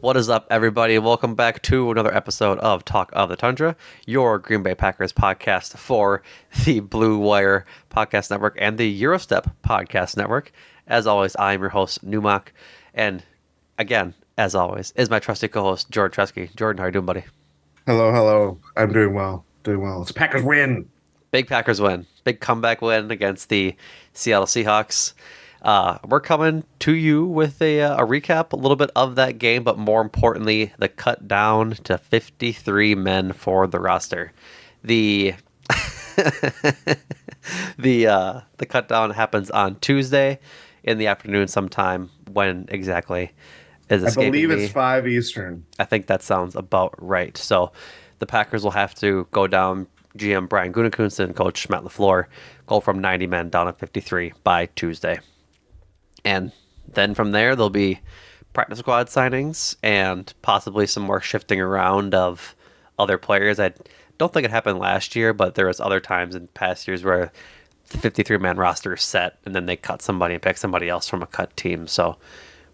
What is up, everybody? Welcome back to another episode of Talk of the Tundra, your Green Bay Packers podcast for the Blue Wire Podcast Network and the Eurostep Podcast Network. As always, I am your host, Numac, and again, as always, is my trusty co-host, Jordan Tresky. Jordan, how are you doing, buddy? Hello, hello. I'm doing well. Doing well. It's Packers win. Big Packers win. Big comeback win against the Seattle Seahawks. We're coming to you with a recap, a little bit of that game, but more importantly, the cut down to 53 men for the roster. The the cut down happens on Tuesday in the afternoon sometime. When exactly is I escaping believe it's me. 5 Eastern. I think that sounds about right. So the Packers will have to go down. GM Brian Gutekunst and Coach Matt LaFleur go from 90 men down to 53 by Tuesday. And then from there, there'll be practice squad signings and possibly some more shifting around of other players. I don't think it happened last year, but there was other times in past years where the 53-man roster is set and then they cut somebody and pick somebody else from a cut team. So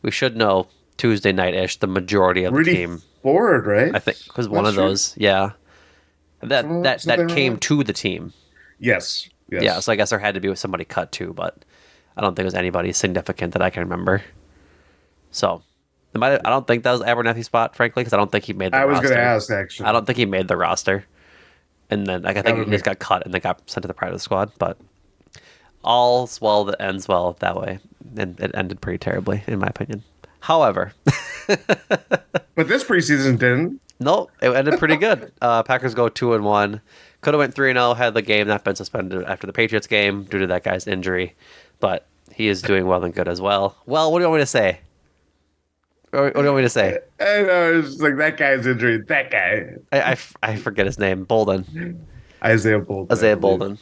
we should know Tuesday night-ish the majority of the Rudy team. Ford, right? I think was one of Last year? those. Yeah, that Something came around to the team. that? Yes. Yeah, Yes. so I guess there had to be somebody cut too, but I don't think it was anybody significant that I can remember. So I don't think that was Abernathy's spot, frankly, because I don't think he made the I was going to roster. ask, I actually. don't think he made the roster, and then I That think he would just make got cut and then got sent to the practice squad. But all's well that ends well that way, and it ended pretty terribly, in my opinion. However, But this preseason didn't. no, it ended pretty good. Packers go 2-1. Could have went 3-0 had the game not been suspended after the Patriots game due to that guy's injury, but he is doing well and good as well. Well, what do you want me to say? What do you want me to say? I know, it's like that guy's injury. That guy. I forget his name. Bolden. Isaiah Bolton, I Isaiah believe. Bolden.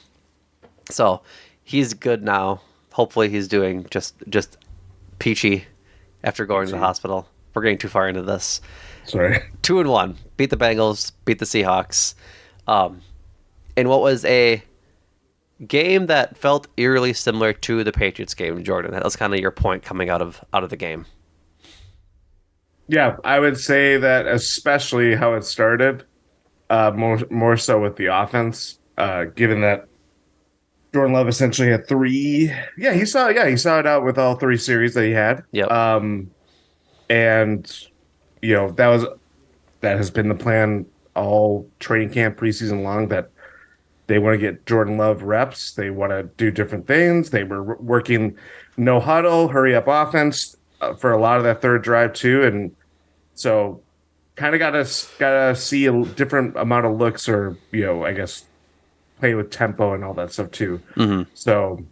So he's good now. Hopefully he's doing just peachy after going to the Gee, hospital. We're getting too far into this. sorry. 2-1. Beat the Bengals, beat the Seahawks. Um, in what was a game that felt eerily similar to the Patriots game, Jordan. That was kind of your point coming out of the game. Yeah, I would say that especially how it started, more so with the offense, given that Jordan Love essentially had three. Yeah, he saw it out with all three series that he had. Yep. And that has been the plan all training camp preseason long, that they want to get Jordan Love reps. They want to do different things. They were working no huddle, hurry up offense for a lot of that third drive too, and so kind of gotta see a different amount of looks, or I guess play with tempo and all that stuff too. Mm-hmm. So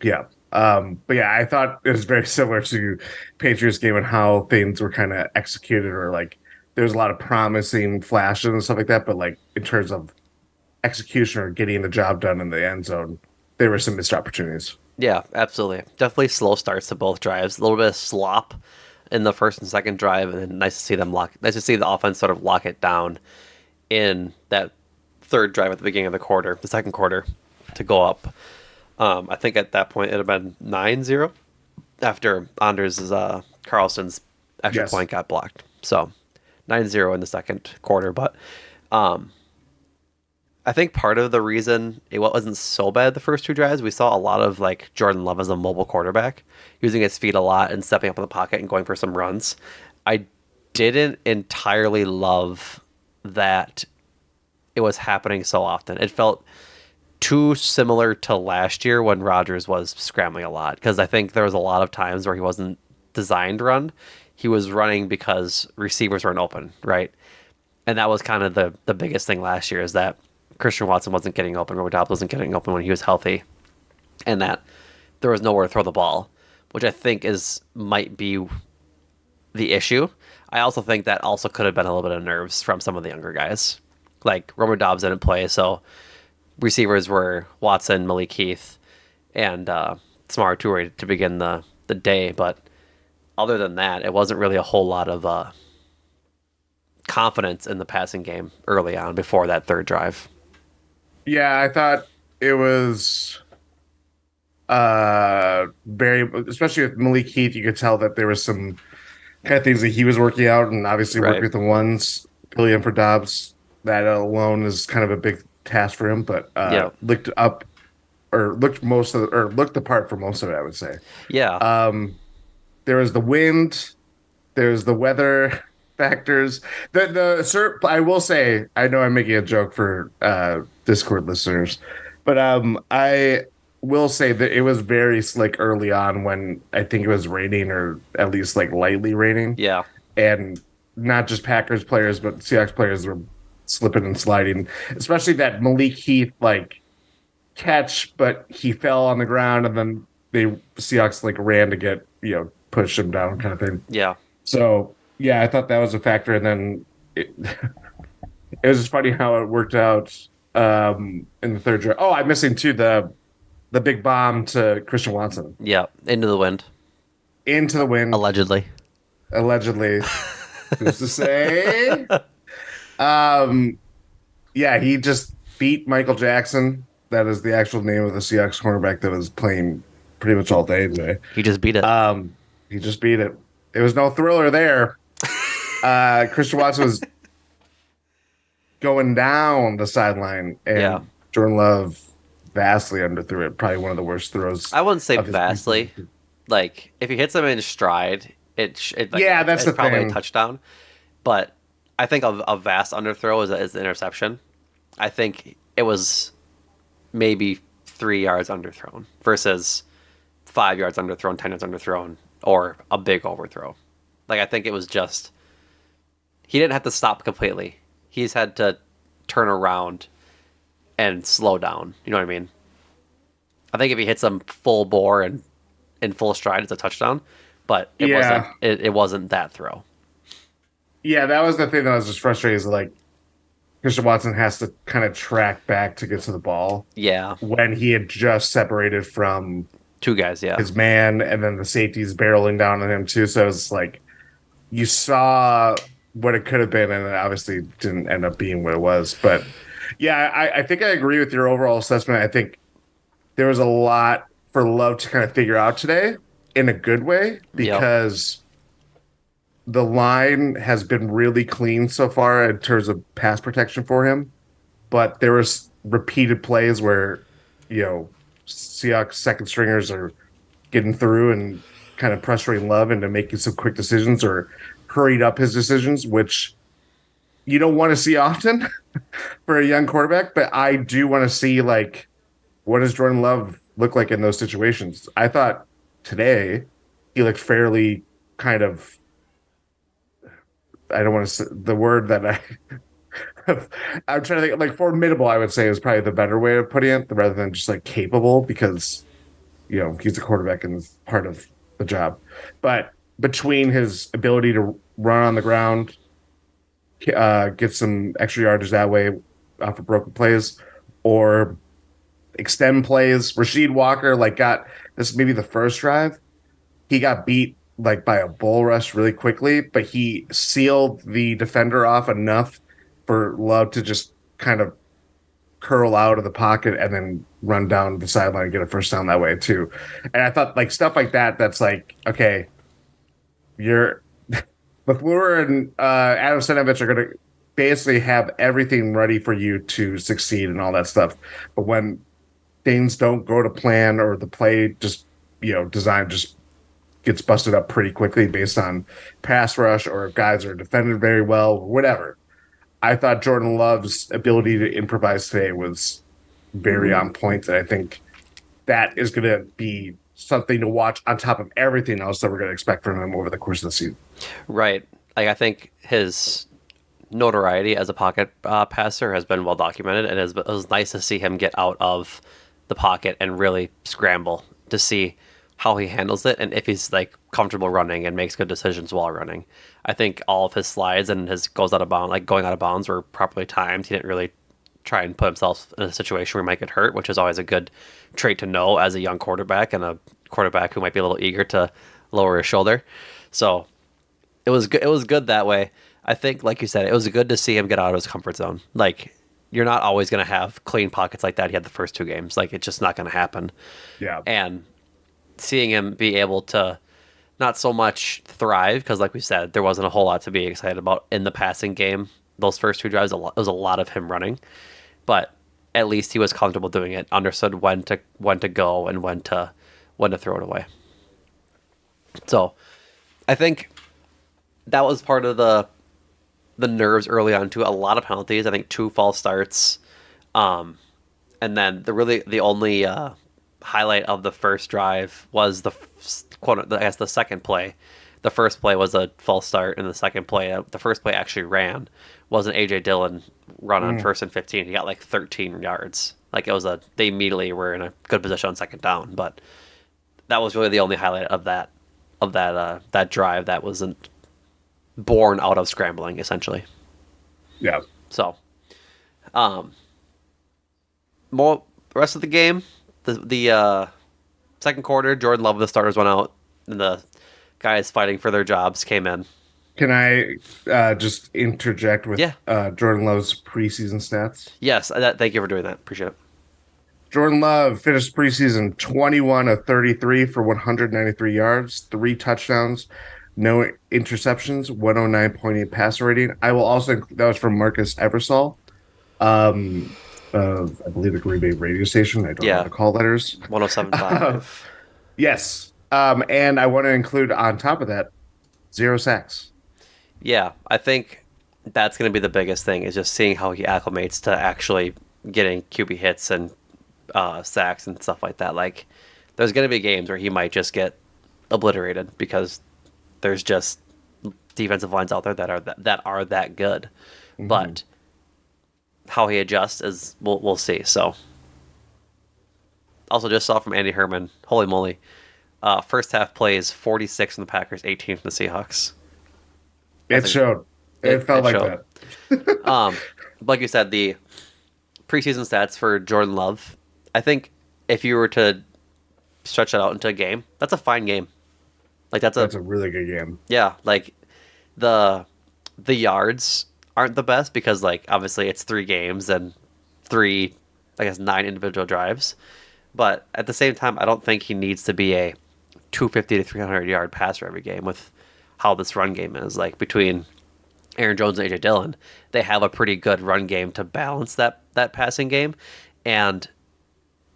yeah. But yeah, I thought it was very similar to Patriots game and how things were kind of executed, or like there was a lot of promising flashes and stuff like that. But like in terms of execution or getting the job done in the end zone, there were some missed opportunities. Yeah, absolutely. Definitely slow starts to both drives. A little bit of slop in the first and second drive, and then nice to see them lock. Nice to see the offense sort of lock it down in that third drive at the beginning of the second quarter, to go up. I think at that point it had been 9-0 after Anders' Carlson's extra Yes. point got blocked. So 9-0 in the second quarter, but um, I think part of the reason it wasn't so bad the first two drives, we saw a lot of like Jordan Love as a mobile quarterback, using his feet a lot and stepping up in the pocket and going for some runs. I didn't entirely love that it was happening so often. It felt too similar to last year when Rodgers was scrambling a lot, because I think there was a lot of times where he wasn't designed to run. He was running because receivers weren't open, right? And that was kind of the biggest thing last year, is that Christian Watson wasn't getting open, Robert Dobbs wasn't getting open when he was healthy, and that there was nowhere to throw the ball, which I think is might be the issue. I also think that also could have been a little bit of nerves from some of the younger guys. Like Robert Dobbs didn't play, so receivers were Watson, Malik Heath, and Samara Toure to begin the day. But other than that, it wasn't really a whole lot of confidence in the passing game early on before that third drive. Yeah, I thought it was very, especially with Malik Heath, you could tell that there was some kind of things that he was working out, and obviously working Right. with the ones, billion for Dobbs. That alone is kind of a big task for him, but Yeah. looked up or looked most of or looked the part for most of it, I would say. Yeah. Um, there was the wind, there's the weather factors. I will say, I know I'm making a joke for Discord listeners, but I will say that it was very slick early on when I think it was raining or at least like lightly raining, Yeah. and not just Packers players but Seahawks players were slipping and sliding, especially that Malik Heath like catch, but he fell on the ground and then they Seahawks like ran to get push him down kind of thing. Yeah. So yeah, I thought that was a factor, and then it was just funny how it worked out in the third drive. Oh, I'm missing too the big bomb to Christian Watson Yeah. Into the wind. into the wind, Allegedly. allegedly. Who's to say? Um, yeah, he just beat Michael Jackson. That is the actual name of the Seahawks cornerback that was playing pretty much all day today. He just beat it. Um, he just beat it. There was no thriller there. Christian Watson was going down the sideline, Yeah. and Jordan Love vastly underthrew it. Probably one of the worst throws I wouldn't say of his vastly. preseason. Like if he hits him in stride, Yeah, that's it's the probably a thing. touchdown. But I think a vast underthrow is an interception. I think it was maybe 3 yards underthrown versus 5 yards underthrown, 10 yards underthrown, or a big overthrow. Like I think it was just he didn't have to stop completely. He's had to turn around and slow down. You know what I mean? I think if he hits him full bore and in full stride, it's a touchdown. But Yeah, it wasn't that throw. yeah, that was the thing that was just frustrating. Is like Christian Watson has to kind of track back to get to the ball Yeah, when he had just separated from two guys. Yeah, his man, and then the safety's barreling down on him too. So it's like you saw what it could have been, and it obviously didn't end up being what it was. But yeah, I think I agree with your overall assessment. I think there was a lot for Love to kind of figure out today in a good way yep, because the line has been really clean so far in terms of pass protection for him. But there was repeated plays where, Seahawks second stringers are getting through and kind of pressuring Love into making some quick decisions or hurried up his decisions, which you don't want to see often for a young quarterback. But I do want to see like what does Jordan Love look like in those situations. I thought today he looked fairly kind of. I don't want to say the word that I'm trying to think like formidable. I would say is probably the better way of putting it, rather than just like capable, because he's a quarterback and it's part of the job. But between his ability to run on the ground, get some extra yardage that way off of broken plays, or extend plays, Rasheed Walker like got this maybe the first drive he got beat like by a bull rush really quickly, but he sealed the defender off enough for Love to just kind of curl out of the pocket and then run down the sideline and get a first down that way too. And I thought like stuff like that. That's like okay, you're LaFleur and Adam Stenavich are going to basically have everything ready for you to succeed and all that stuff. But when things don't go to plan or the play just design just gets busted up pretty quickly based on pass rush or if guys are defended very well or whatever. I thought Jordan Love's ability to improvise today was very on point. And I think that is going to be something to watch on top of everything else that we're going to expect from him over the course of the season. right. Like I think his notoriety as a pocket passer has been well documented, and it was nice to see him get out of the pocket and really scramble to see how he handles it and if he's like comfortable running and makes good decisions while running. I think all of his slides and his goes out of bounds, like going out of bounds, were properly timed. He didn't really try and put himself in a situation where he might get hurt, which is always a good trait to know as a young quarterback and a quarterback who might be a little eager to lower his shoulder. So it was good. It was good that way. I think, like you said, it was good to see him get out of his comfort zone. Like you're not always going to have clean pockets like that. He had the first two games. Like it's just not going to happen. Yeah. And seeing him be able to not so much thrive because, like we said, there wasn't a whole lot to be excited about in the passing game. Those first two drives, it was a lot of him running, but at least he was comfortable doing it. Understood when to go and when to throw it away. So I think that was part of the nerves early on too. A lot of penalties. I think two false starts, and then the only highlight of the first drive was I guess the second play. The first play was a false start, and the second play, the first play actually ran, was an AJ Dillon run on Mm. 1st and 15. He got like 13 yards. Like they immediately were in a good position on second down. But that was really the only highlight of that drive that wasn't born out of scrambling, essentially. Yeah. So, um, more the rest of the game, the second quarter, Jordan Love, the starters went out, and the guys fighting for their jobs came in. Can I just interject with Yeah. Jordan Love's preseason stats? Yes. Thank you for doing that. Appreciate it. Jordan Love finished preseason 21 of 33 for 193 yards, three touchdowns, no interceptions, 109.8 passer rating. I will also, that was from Marcus Eversole, of, I believe, the Green Bay radio station. I don't know how Yeah. to call letters. 107.5. Yes. And I want to include on top of that, zero sacks. Yeah. I think that's going to be the biggest thing is just seeing how he acclimates to actually getting QB hits and sacks and stuff like that. Like, there's going to be games where he might just get obliterated because there's just defensive lines out there that good. Mhm. But how he adjusts is we'll see. So, also just saw from Andy Herman. Holy moly! First half plays 46 from the Packers, 18 from the Seahawks. That's It showed. It it. felt It like showed. that. Like you said, the preseason stats for Jordan Love. I think if you were to stretch that out into a game, that's a fine game. Like that's a That's a really good game. yeah. Like the the yards aren't the best because like obviously it's three games and three, I guess nine individual drives. But at the same time, I don't think he needs to be a 250 to 300 yard passer every game with how this run game is. Like between Aaron Jones and AJ Dillon, they have a pretty good run game to balance that passing game. And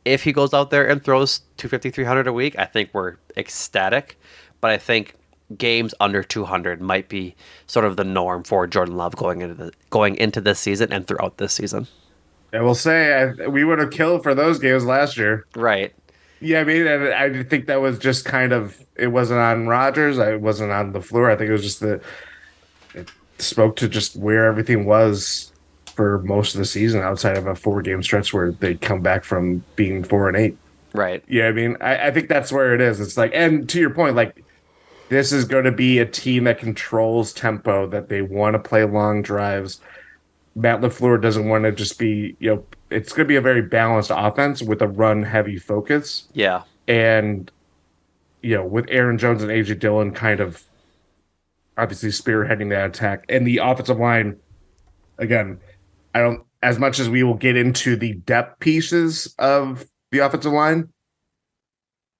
if he goes out there and throws 250, 300 a week, I think we're ecstatic. But I think games under 200 might be sort of the norm for Jordan Love going into this season and throughout this season. I will say we would have killed for those games last year. Right. Yeah, I mean, and I think that was just kind of it wasn't on Rodgers. I wasn't on LaFleur. I think it was just it spoke to just where everything was for most of the season outside of a 4 game stretch where they come back from being 4-8. Right. Yeah, I mean, I think that's where it is. It's like, and to your point, like this is going to be a team that controls tempo, that they want to play long drives. Matt LaFleur doesn't want to just be, it's going to be a very balanced offense with a run heavy focus. Yeah. And, with Aaron Jones and AJ Dillon kind of obviously spearheading that attack and the offensive line, again, I don't, as much as we will get into the depth pieces of the offensive line,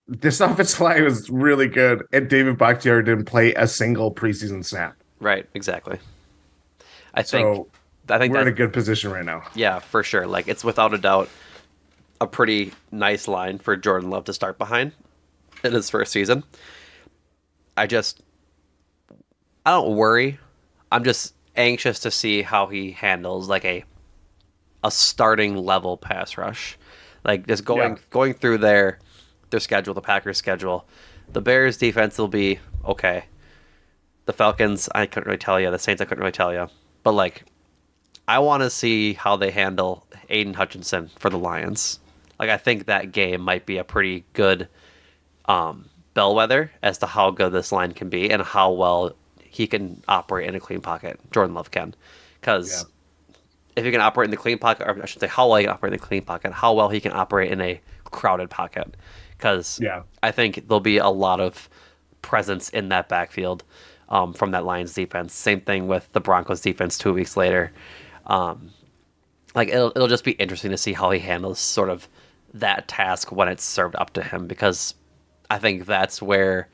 this offensive line was really good. And David Bakhtiari didn't play a single preseason snap. Right. Exactly. I think So I think we're in that's a good position right now. yeah, for sure. Like it's without a doubt a pretty nice line for Jordan Love to start behind in his first season. I just I don't worry. I'm just anxious to see how he handles like a starting level pass rush. Like just Yeah. going through their schedule, the Packers schedule. The Bears defense will be okay. The Falcons, I couldn't really tell you. The Saints, I couldn't really tell you. But like I want to see how they handle Aiden Hutchinson for the Lions. Like I think that game might be a pretty good bellwether as to how good this line can be and how well he can operate in a clean pocket. Jordan Love can, Yeah. because if he can operate in the clean pocket, or I should say, how well he can operate in the clean pocket, how well he can operate in a crowded pocket, because Yeah. I think there'll be a lot of presence in that backfield from that Lions defense. Same thing with the Broncos defense 2 weeks later. Like it'll just be interesting to see how he handles sort of that task when it's served up to him because I think that's where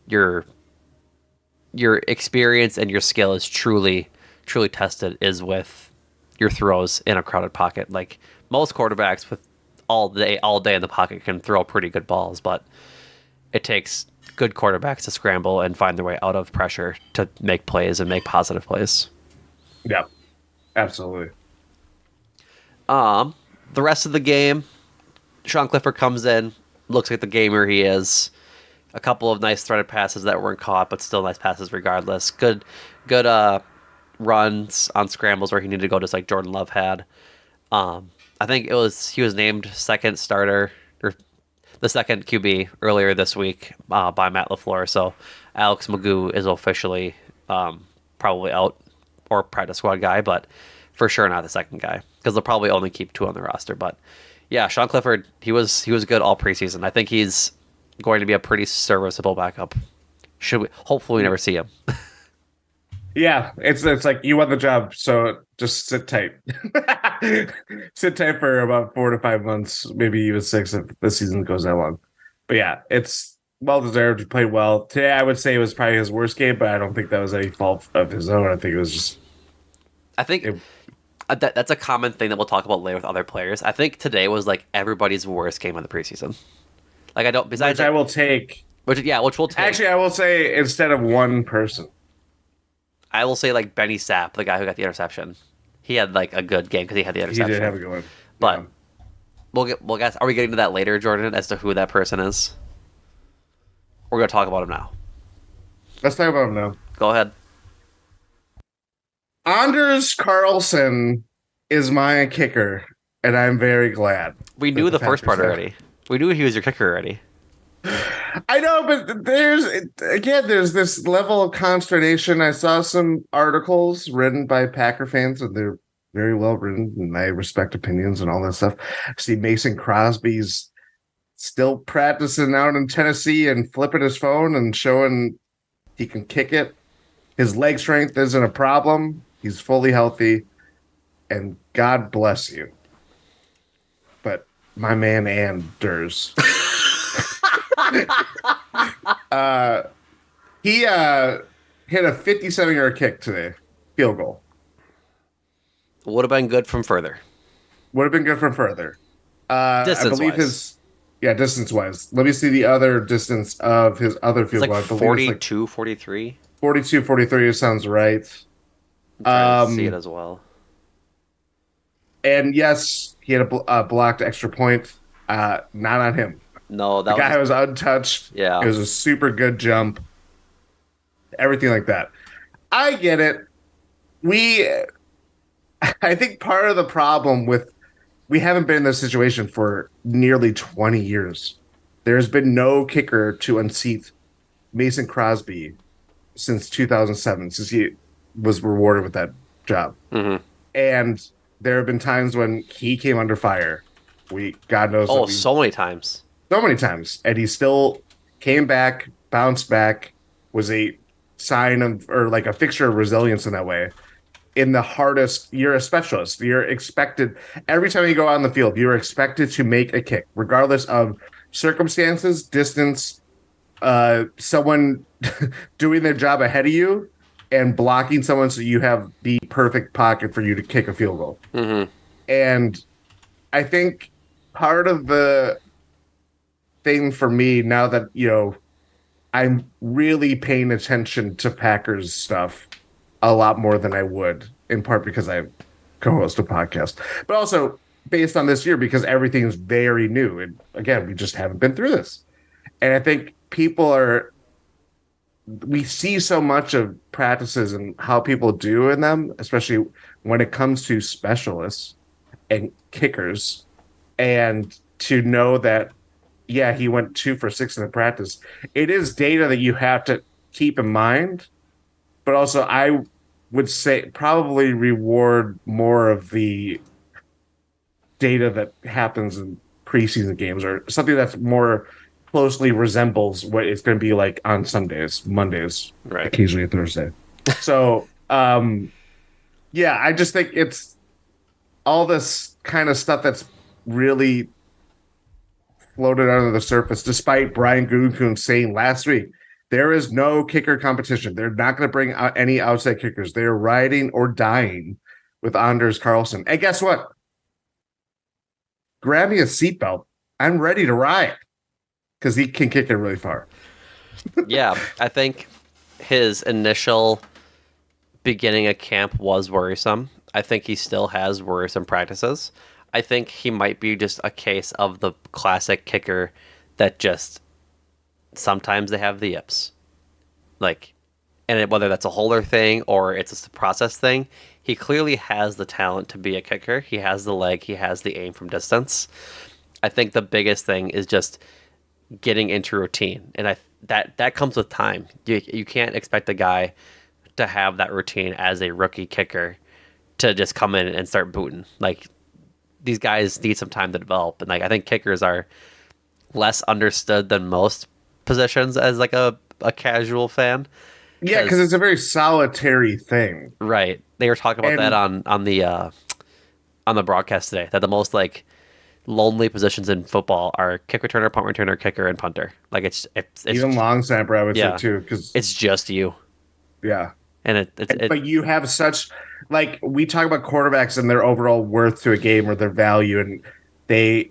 your experience and your skill is truly tested is with your throws in a crowded pocket. Like most quarterbacks with all day in the pocket can throw pretty good balls, but it takes good quarterbacks to scramble and find their way out of pressure to make plays and make positive plays. Yeah, absolutely. The rest of the game, Sean Clifford comes in, looks like the gamer he is. A couple of nice threaded passes that weren't caught, but still nice passes regardless. Good runs on scrambles where he needed to go, just like Jordan Love had. I think he was named second starter or the second QB earlier this week by Matt LaFleur. So Alex Magoo is officially probably out or practice squad guy, but for sure not the second guy because they'll probably only keep two on the roster. But yeah, Sean Clifford, he was good all preseason. I think he's going to be a pretty serviceable backup. Should we? Hopefully, we never see him. Yeah, it's like you won the job, so just sit tight. Sit tight for about 4 to 5 months, maybe even 6 if the season goes that long. But yeah, it's well deserved. He played well today. I would say it was probably his worst game, but I don't think that was any fault of his own. I think it was just. I think that's a common thing that we'll talk about later with other players. I think today was like everybody's worst game of the preseason. Like I don't. Besides, Which I will take. Which we'll take. Actually, I will say instead of one person. I will say like Benny Sapp, the guy who got the interception. He had like a good game because he had the interception. He did have a good one. But we'll guess. Are we getting to that later, Jordan, as to who that person is? We're gonna talk about him now. Let's talk about him now. Go ahead. Anders Carlson is my kicker, and I'm very glad. We knew the first part already. We knew he was your kicker already. I know, but there's this level of consternation. I saw some articles written by Packer fans, and they're very well written, and I respect opinions and all that stuff. I see Mason Crosby's still practicing out in Tennessee and flipping his phone and showing he can kick it. His leg strength isn't a problem. He's fully healthy, and God bless you. But my man Anders. He hit a 57-yard kick today, field goal. Would have been good from further. Would have been good from further. I believe distance-wise. Let me see the other distance of his other field goal. Like 42, 43. 42, 43 sounds right. I'm trying to see it as well. And yes, he had a blocked extra point. Not on him. No, the guy was untouched. Yeah. It was a super good jump. Everything like that. I get it. I think part of the problem we haven't been in this situation for nearly 20 years. There's been no kicker to unseat Mason Crosby since 2007, since he was rewarded with that job. Mm-hmm. And there have been times when he came under fire. God knows. Oh, so many times. So many times. And he still came back, bounced back, was a sign of, or like a fixture of resilience in that way. In the hardest, you're a specialist. You're expected, every time you go out on the field, you're expected to make a kick, regardless of circumstances, distance, someone doing their job ahead of you, and blocking someone so you have the perfect pocket for you to kick a field goal. Mm-hmm. And I think part of the thing for me now that, I'm really paying attention to Packers stuff a lot more than I would, in part because I co-host a podcast, but also based on this year because everything is very new. And again, we just haven't been through this. And I think we see so much of practices and how people do in them, especially when it comes to specialists and kickers, and to know that, yeah, he went 2 for 6 in the practice. It is data that you have to keep in mind, but also I would say probably reward more of the data that happens in preseason games or something that's more closely resembles what it's going to be like on Sundays, Mondays, right, occasionally a Thursday. So, yeah, I just think it's all this kind of stuff that's really floated under the surface, despite Brian Gutekunst saying last week There is no kicker competition. They're not going to bring out any outside kickers. They're riding or dying with Anders Carlson. And guess what? Grab me a seatbelt. I'm ready to ride because he can kick it really far. Yeah, I think his initial beginning of camp was worrisome. I think he still has worrisome practices. I think he might be just a case of the classic kicker that just sometimes they have the yips. Like, whether that's a holder thing or it's just a process thing, he clearly has the talent to be a kicker. He has the leg, he has the aim from distance. I think the biggest thing is just getting into routine, and that comes with time. You can't expect a guy to have that routine as a rookie kicker to just come in and start booting. Like, these guys need some time to develop, and like I think kickers are less understood than most positions as like a casual fan. Yeah, because it's a very solitary thing. Right, they were talking about that And on the broadcast today, that the most like lonely positions in football are kick returner, punt returner, kicker, and punter. Like it's even long snapper, I would say yeah, too, because it's just you, yeah. and it But you have such like we talk about quarterbacks and their overall worth to a game or their value, and they,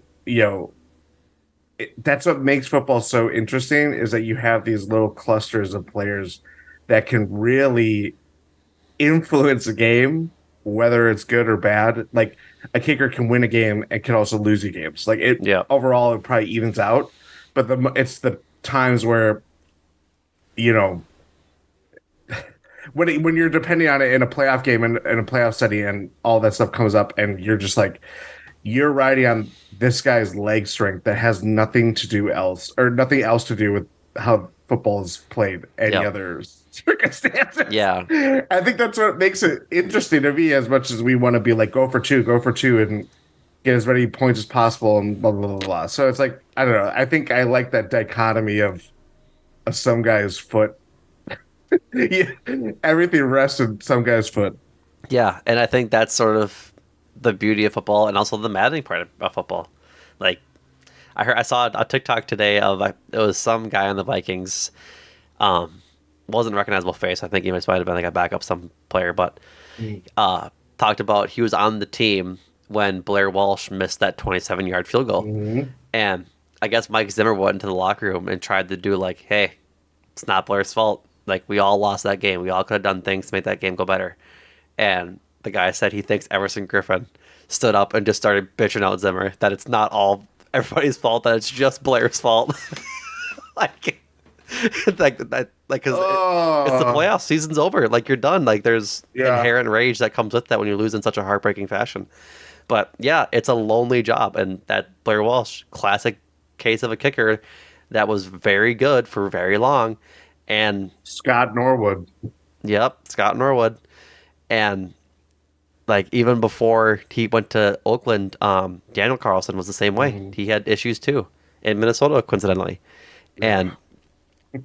that's what makes football so interesting is that you have these little clusters of players that can really influence a game, whether it's good or bad. Like a kicker can win a game and can also lose you games. Like it yeah overall, it probably evens out. But it's the times where you know when you're depending on it in a playoff game and in a playoff setting and all that stuff comes up and you're just like you're riding on this guy's leg strength that has nothing to do else or nothing else to do with how football is played any other circumstances. yeah I think that's what makes it interesting to me as much as we want to be like go for two and get as many points as possible and blah blah blah blah. So it's like I don't know. I think I like that dichotomy of some guy's foot. Yeah, everything rests in some guy's foot. yeah, and I think that's sort of the beauty of football and also the maddening part of football. Like, I saw a TikTok today of it was some guy on the Vikings, wasn't a recognizable face. I think he might have been like a backup some player, but talked about he was on the team when Blair Walsh missed that 27-yard field goal, and I guess Mike Zimmer went into the locker room and tried to do like, hey, it's not Blair's fault. Like, we all lost that game. We all could have done things to make that game go better. And the guy said he thinks Everson Griffin stood up and just started bitching out Zimmer that it's not all everybody's fault, that it's just Blair's fault. like, like that, like, because it's the playoffs. Season's over. Like, you're done. Like, there's inherent rage that comes with that when you lose in such a heartbreaking fashion. But yeah, it's a lonely job, and that Blair Walsh, classic case of a kicker that was very good for very long. And Scott Norwood. Yep, Scott Norwood. And like even before he went to Oakland, Daniel Carlson was the same way. He had issues too in Minnesota, coincidentally. And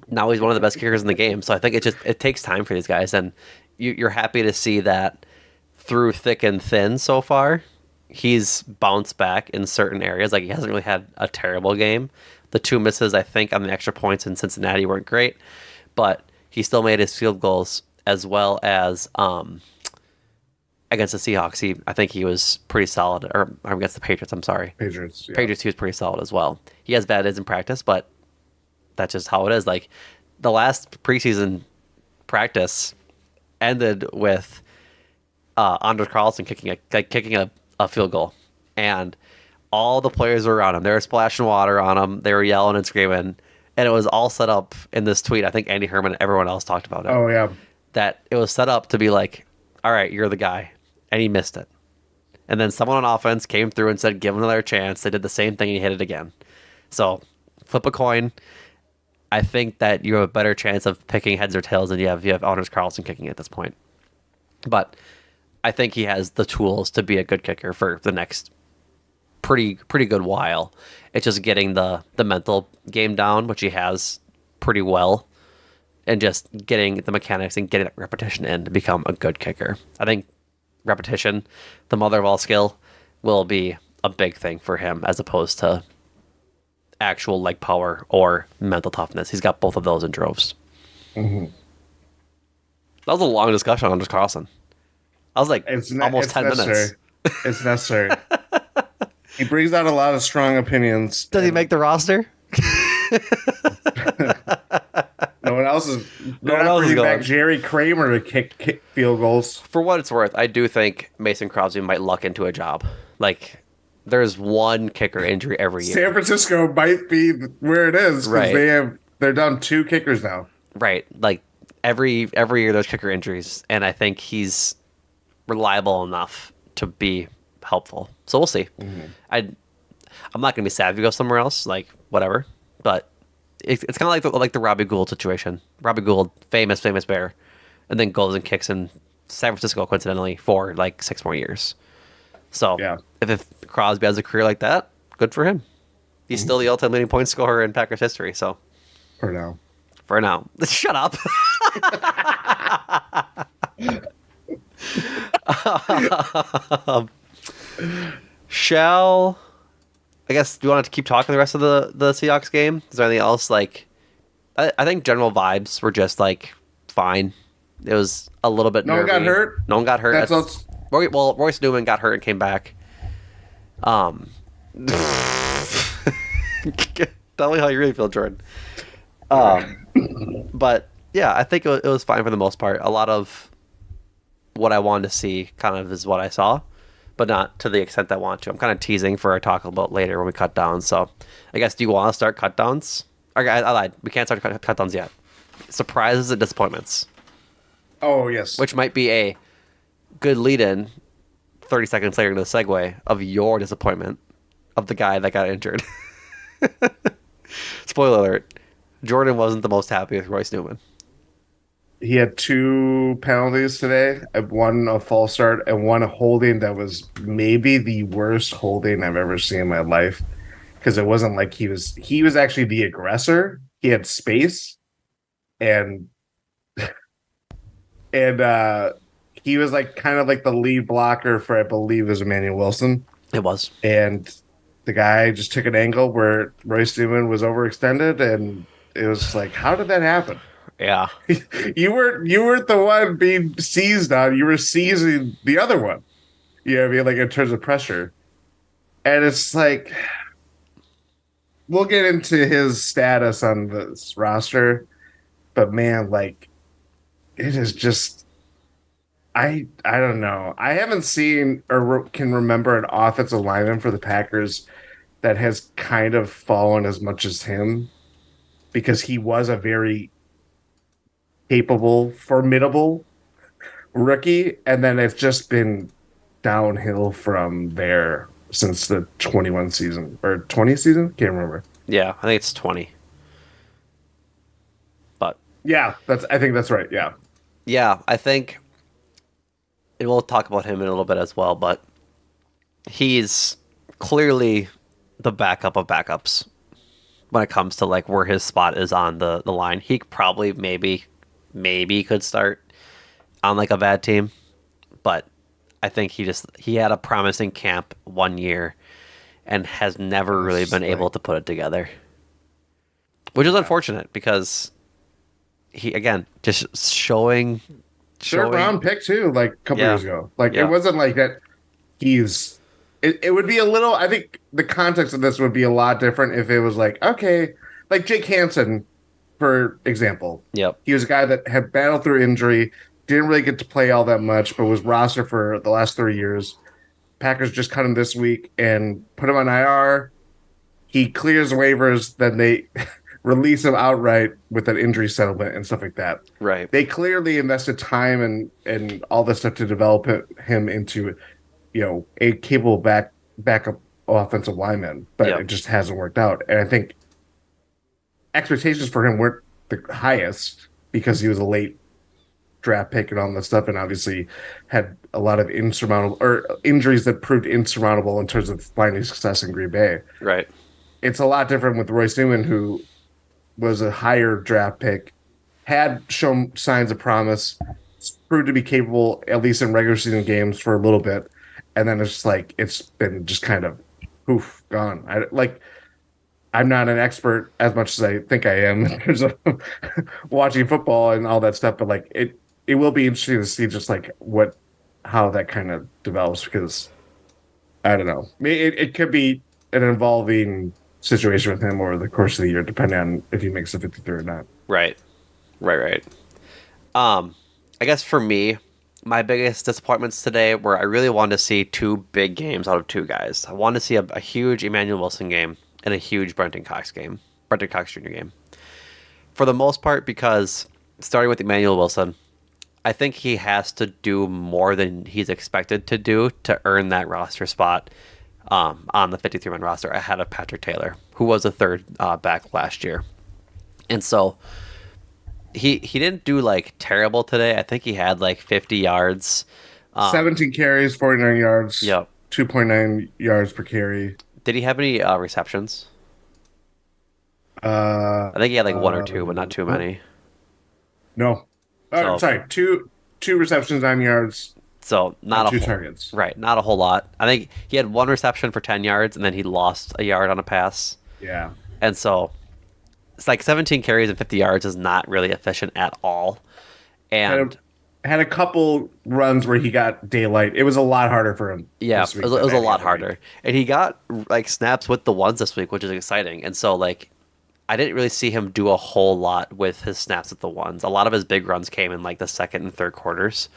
now he's one of the best kickers in the game. So I think it takes time for these guys, and you're happy to see that through thick and thin so far. He's bounced back in certain areas. Like, he hasn't really had a terrible game. The two misses, I think, on the extra points in Cincinnati weren't great, but he still made his field goals, as well as against the Seahawks. I think he was pretty solid, or against the Patriots. I'm sorry, Patriots. Yeah. Patriots. He was pretty solid as well. He has bad days in practice, but that's just how it is. Like, the last preseason practice ended with Anders Carlson kicking a field goal, and all the players were around him. They were splashing water on him. They were yelling and screaming. And it was all set up in this tweet. I think Andy Herman and everyone else talked about it. Oh, yeah. That it was set up to be like, all right, you're the guy. And he missed it. And then someone on offense came through and said, give him another chance. They did the same thing and he hit it again. So, flip a coin. I think that you have a better chance of picking heads or tails than you have Anders Carlson kicking at this point. But I think he has the tools to be a good kicker for the next pretty good while. It's just getting the mental game down, which he has pretty well, and just getting the mechanics and getting that repetition in to become a good kicker. I think repetition, the mother of all skill, will be a big thing for him as opposed to actual leg power or mental toughness. He's got both of those in droves. Mhm. That was a long discussion on Anders Carlson. I was like almost It's 10 minutes. necessary. It's necessary. He brings out a lot of strong opinions, Does he make and the roster? no one else is. No They're one not else is bringing back going. Jerry Kramer to kick field goals. For what it's worth, I do think Mason Crosby might luck into a job. Like, there's one kicker injury every San year. Francisco might be where it is because Right. they're down 2 kickers now. Right. Like, every year there's kicker injuries, and I think he's reliable enough to be helpful. So we'll see. Mhm. I'm not gonna be sad if he goes somewhere else, like whatever. But it's kind of like the Robbie Gould situation. Robbie Gould, famous bear, and then goes and kicks in San Francisco coincidentally for like 6 more years. So Yeah. if Crosby has a career like that, good for him. He's Mhm. still the all-time leading point scorer in Packers history. So For now. for now, shut up. Shall I guess do you want to keep talking the rest of the Seahawks game? Is there anything else like? I think general vibes were just like fine. It was a little bit No one got nervy. hurt. No one got hurt. That's all. Royce Newman got hurt and came back. Um, tell me how you really feel, Jordan. But yeah, I think it was fine for the most part. A lot of what I wanted to see kind of is what I saw, but not to the extent I want to. I'm kind of teasing for our talk about later when we cut down. So I guess, do you want to start cut downs? Okay, I lied. We can't start cut downs yet. Surprises and disappointments, Oh yes. which might be a good lead in 30 seconds later in the segue of your disappointment of the guy that got injured. Spoiler alert. Jordan wasn't the most happy with Royce Newman. He had 2 penalties today. One a false start and one a holding that was maybe the worst holding I've ever seen in my life. Because it wasn't like he was actually the aggressor. He had space and and he was like kind of like the lead blocker for I believe it was Emmanuel Wilson. It was. And the guy just took an angle where Royce Newman was overextended, and it was like, how did that happen? Yeah. You weren't the one being seized on. You were seizing the other one. You know what I mean? Like in terms of pressure. And it's like we'll get into his status on this roster, but man, like it is just I don't know. I haven't seen or can remember an offensive lineman for the Packers that has kind of fallen as much as him because he was a very capable, formidable rookie, and then it's just been downhill from there since the 21 season or 20 season. Can't remember. Yeah, I think it's 20. But Yeah, I think that's right. Yeah, yeah, I think, and we'll talk about him in a little bit as well, but he's clearly the backup of backups when it comes to like where his spot is on the line. He probably maybe could start on like a bad team, but I think he had a promising camp 1 year and has never really been able to put it together, which is unfortunate because he again just showing third round pick too, like a couple Yeah. years ago. Like Yeah. it wasn't like that. It would be a little. I think the context of this would be a lot different if it was like okay, like Jake Hansen, for example. Yep. He was a guy that had battled through injury, didn't really get to play all that much, but was roster for the last 3 years. Packers just cut him this week and put him on IR. He clears waivers, then they release him outright with an injury settlement and stuff like that. Right. They clearly invested time and all this stuff to develop him into, a capable backup offensive lineman, but Yep. it just hasn't worked out. And I think expectations for him weren't the highest because he was a late draft pick and all that stuff, and obviously had a lot of insurmountable or injuries that proved insurmountable in terms of finding success in Green Bay. Right. It's a lot different with Royce Newman, who was a higher draft pick, had shown signs of promise, proved to be capable at least in regular season games for a little bit, and then it's just like it's been just kind of poof gone. I'm not an expert as much as I think I am in terms of watching football and all that stuff, but like it will be interesting to see just like how that kind of develops because I don't know. It could be an involving situation with him over the course of the year, depending on if he makes the 53 or not. Right. Right. Um, I guess for me, my biggest disappointments today were I really wanted to see two big games out of two guys. I wanted to see a huge Emmanuel Wilson game and a huge Brenton Cox Jr. game. For the most part, because starting with Emmanuel Wilson, I think he has to do more than he's expected to do to earn that roster spot on the 53-man roster ahead of Patrick Taylor, who was a third back last year. And so he didn't do like terrible today. I think he had like 50 yards. 17 carries, 49 yards, Yep. 2.9 yards per carry. Did he have any receptions? Uh, I think he had like one or two, but not too many. no. So Sorry, two receptions, 9 yards so on not a two whole targets. right, not a whole lot. I think he had one reception for 10 yards and then he lost a yard on a pass. Yeah. And so it's like 17 carries and 50 yards is not really efficient at all. Had And had a couple runs where he got daylight. It was a lot harder for him yeah, this it week was, it than was a any lot other week. harder. And he got like snaps with the ones this week, which is exciting. And so like I didn't really see him do a whole lot with his snaps at the ones. A lot of his big runs came in like the second and third quarters,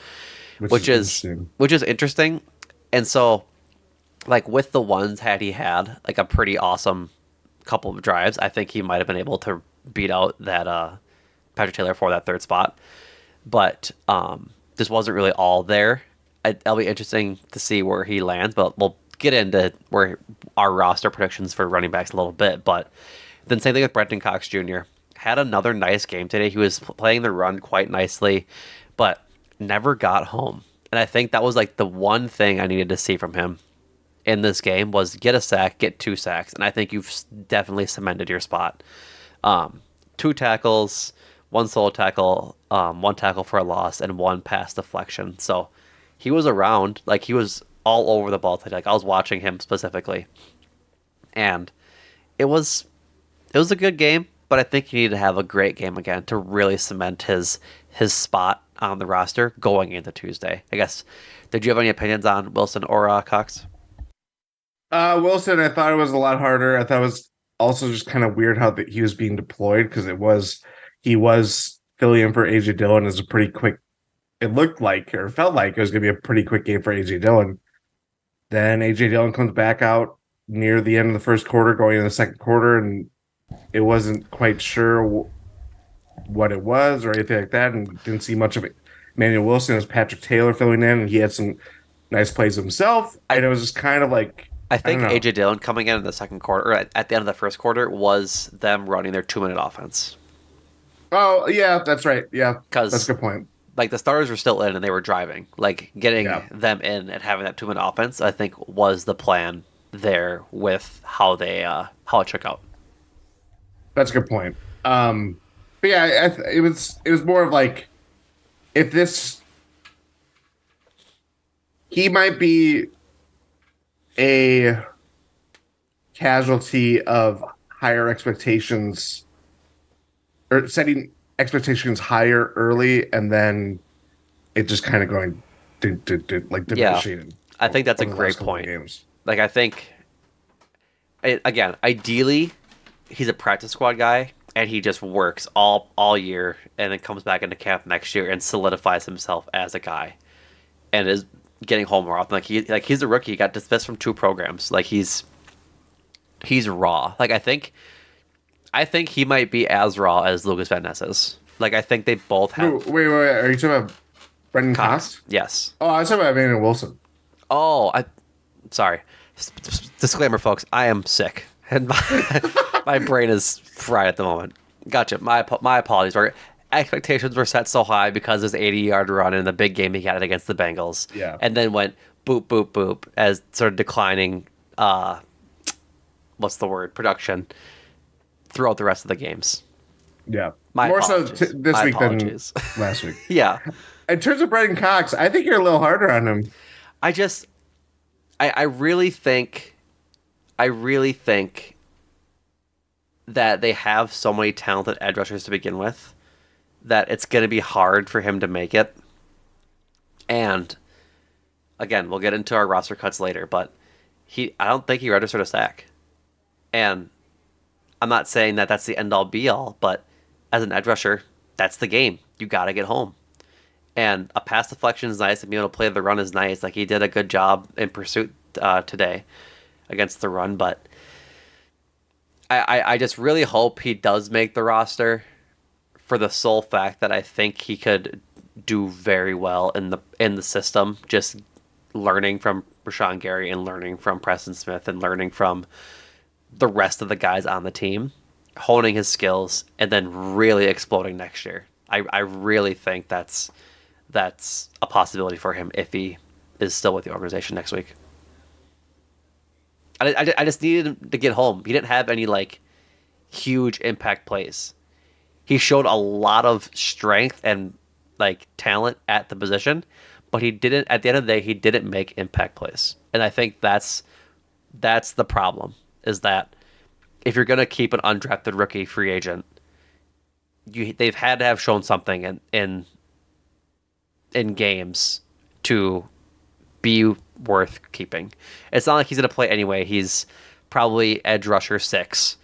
Which is which is interesting. which is interesting. And so like with the ones had he had like a pretty awesome couple of drives, I think he might have been able to beat out that Patrick Taylor for that third spot. But this wasn't really all there. It'll be interesting to see where he lands, but we'll get into where our roster predictions for running backs a little bit. But then same thing with Brenton Cox Jr. Had another nice game today. He was playing the run quite nicely, but never got home. And I think that was like the one thing I needed to see from him in this game was get a sack, get two sacks, and I think you've definitely cemented your spot. Two tackles, one solo tackle, one tackle for a loss, and one pass deflection. So he was around, like he was all over the ball today. Like I was watching him specifically, and it was it was a good game. But I think you need to have a great game again to really cement his spot on the roster going into Tuesday. I guess. Did you have any opinions on Wilson or Cox? Wilson, I thought it was a lot harder. I thought it was also just kind of weird how he was being deployed because he was filling in for AJ Dillon as a pretty quick. It looked like or felt like it was going to be a pretty quick game for AJ Dillon. Then AJ Dillon comes back out near the end of the first quarter, going into the second quarter, and it wasn't quite sure what it was or anything like that, and didn't see much of it. Emmanuel Wilson as Patrick Taylor filling in, and he had some nice plays himself, and it was just kind of like I I don't think know. AJ Dillon coming in the second quarter, or at the end of the first quarter, was them running their 2 minute offense. Oh yeah, that's right. Yeah, that's Because a good point. like the starters were still in and they were driving. Like getting Yeah, them in and having that 2 minute offense, I think was the plan there with how it shook out. that's a good point. But yeah, it was more of like if this he might be a casualty of higher expectations or setting expectations higher early and then it just kind of going like Yeah, diminishing I think that's a over the last great couple of point. games. Like I think again, ideally, he's a practice squad guy and he just works all year and then comes back into camp next year and solidifies himself as a guy and is getting home more often. He's a rookie. He got dismissed from two programs. Like he's raw. Like I think he might be as raw as Lucas Van Ness is. Like I think they both have Wait. Are you talking about Brendan Cox. Cox? Yes. Oh, I was talking about Emmanuel Wilson. Oh, I sorry. Disclaimer, folks. I am sick and my brain is fried at the moment. Gotcha. My apologies. Our expectations were set so high because his 80-yard run in the big game he had against the Bengals, Yeah. and then went boop boop boop as sort of declining. What's the word? Production throughout the rest of the games. Yeah. My More so apologies. this My week apologies. than last week. Yeah, In terms of Brendan Cox, I think you're a little harder on him. I just, I really think that they have so many talented edge rushers to begin with that it's going to be hard for him to make it. And again, we'll get into our roster cuts later, but I don't think he registered a sack. And I'm not saying that that's the end all be all, but as an edge rusher, that's the game. You got to get home. And a pass deflection is nice, and being able to play the run is nice. Like he did a good job in pursuit today against the run, but I just really hope he does make the roster for the sole fact that I think he could do very well in the system, just learning from Rashawn Gary and learning from Preston Smith and learning from the rest of the guys on the team, honing his skills, and then really exploding next year. I really think that's a possibility for him if he is still with the organization next week. I just needed him to get home. He didn't have any like huge impact plays. He showed a lot of strength and like talent at the position, but he didn't. At the end of the day, he didn't make impact plays, and I think that's the problem. Is that if you're gonna keep an undrafted rookie free agent, they've had to have shown something in games to be worth keeping. It's not like he's gonna play anyway. He's probably edge rusher 6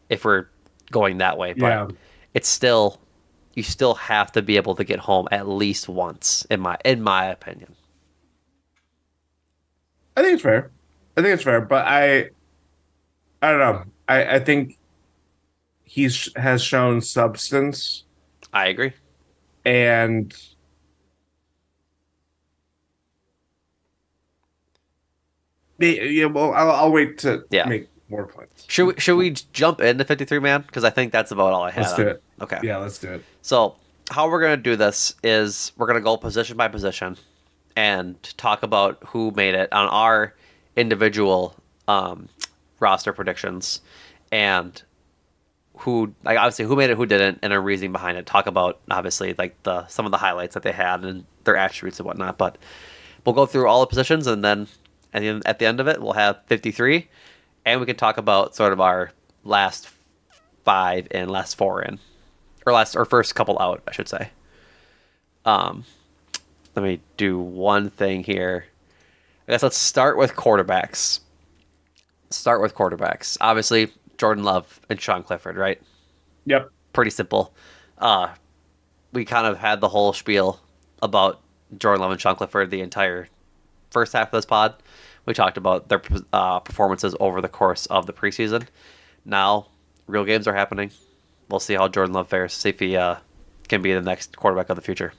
if we're going that way, but Yeah, it's still you still have to be able to get home at least once in my opinion. I think it's fair. I think it's fair, but I don't know. I think has shown substance, I agree. and yeah. Well, I'll wait to Yeah. make more points. Should we jump into 53 man? Because I think that's about all I had Let's on. do it. Okay. Yeah, let's do it. So how we're gonna do this is we're gonna go position by position and talk about who made it on our individual roster predictions and who like obviously who made it, who didn't, and a reasoning behind it. Talk about obviously like some of the highlights that they had and their attributes and whatnot. But we'll go through all the positions and then at the end of it we'll have 53, and we can talk about sort of our last 5 and last 4 in, or first couple out, I should say. Um, Let me do one thing here. I guess let's start with quarterbacks. Obviously, Jordan Love and Sean Clifford, right? Yep. Pretty simple. We kind of had the whole spiel about Jordan Love and Sean Clifford the entire first half of this pod. We talked about their performances over the course of the preseason. Now, real games are happening. We'll see how Jordan Love fares, see if he can be the next quarterback of the future.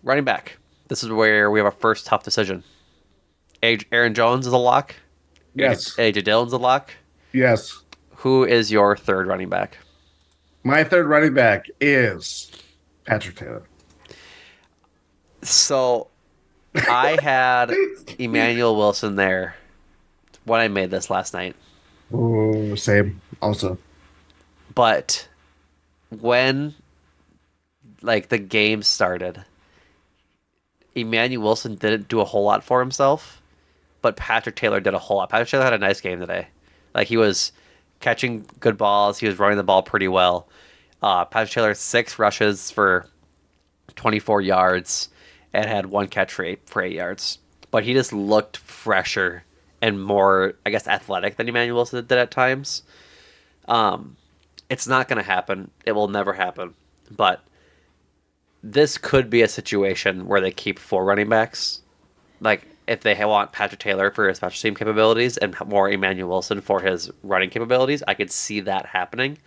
Running back. This is where we have our first tough decision. Aaron Jones is a lock. Yes. AJ Dillon's a lock. Yes. Who is your third running back? My third running back is Patrick Taylor. So I had Emmanuel Wilson there when I made this last night. Oh, same. Also. But when like the game started, Emmanuel Wilson didn't do a whole lot for himself, but Patrick Taylor did a whole lot. Patrick Taylor had a nice game today. Like he was catching good balls, he was running the ball pretty well. Patrick Taylor 6 rushes for 24 yards and had 1 catch for 8 yards. But he just looked fresher and more, I guess, athletic than Emmanuel Wilson did at times. It's not going to happen. It will never happen. But this could be a situation where they keep 4 running backs. Like, if they want Patrick Taylor for his special team capabilities and more Emmanuel Wilson for his running capabilities, I could see that happening.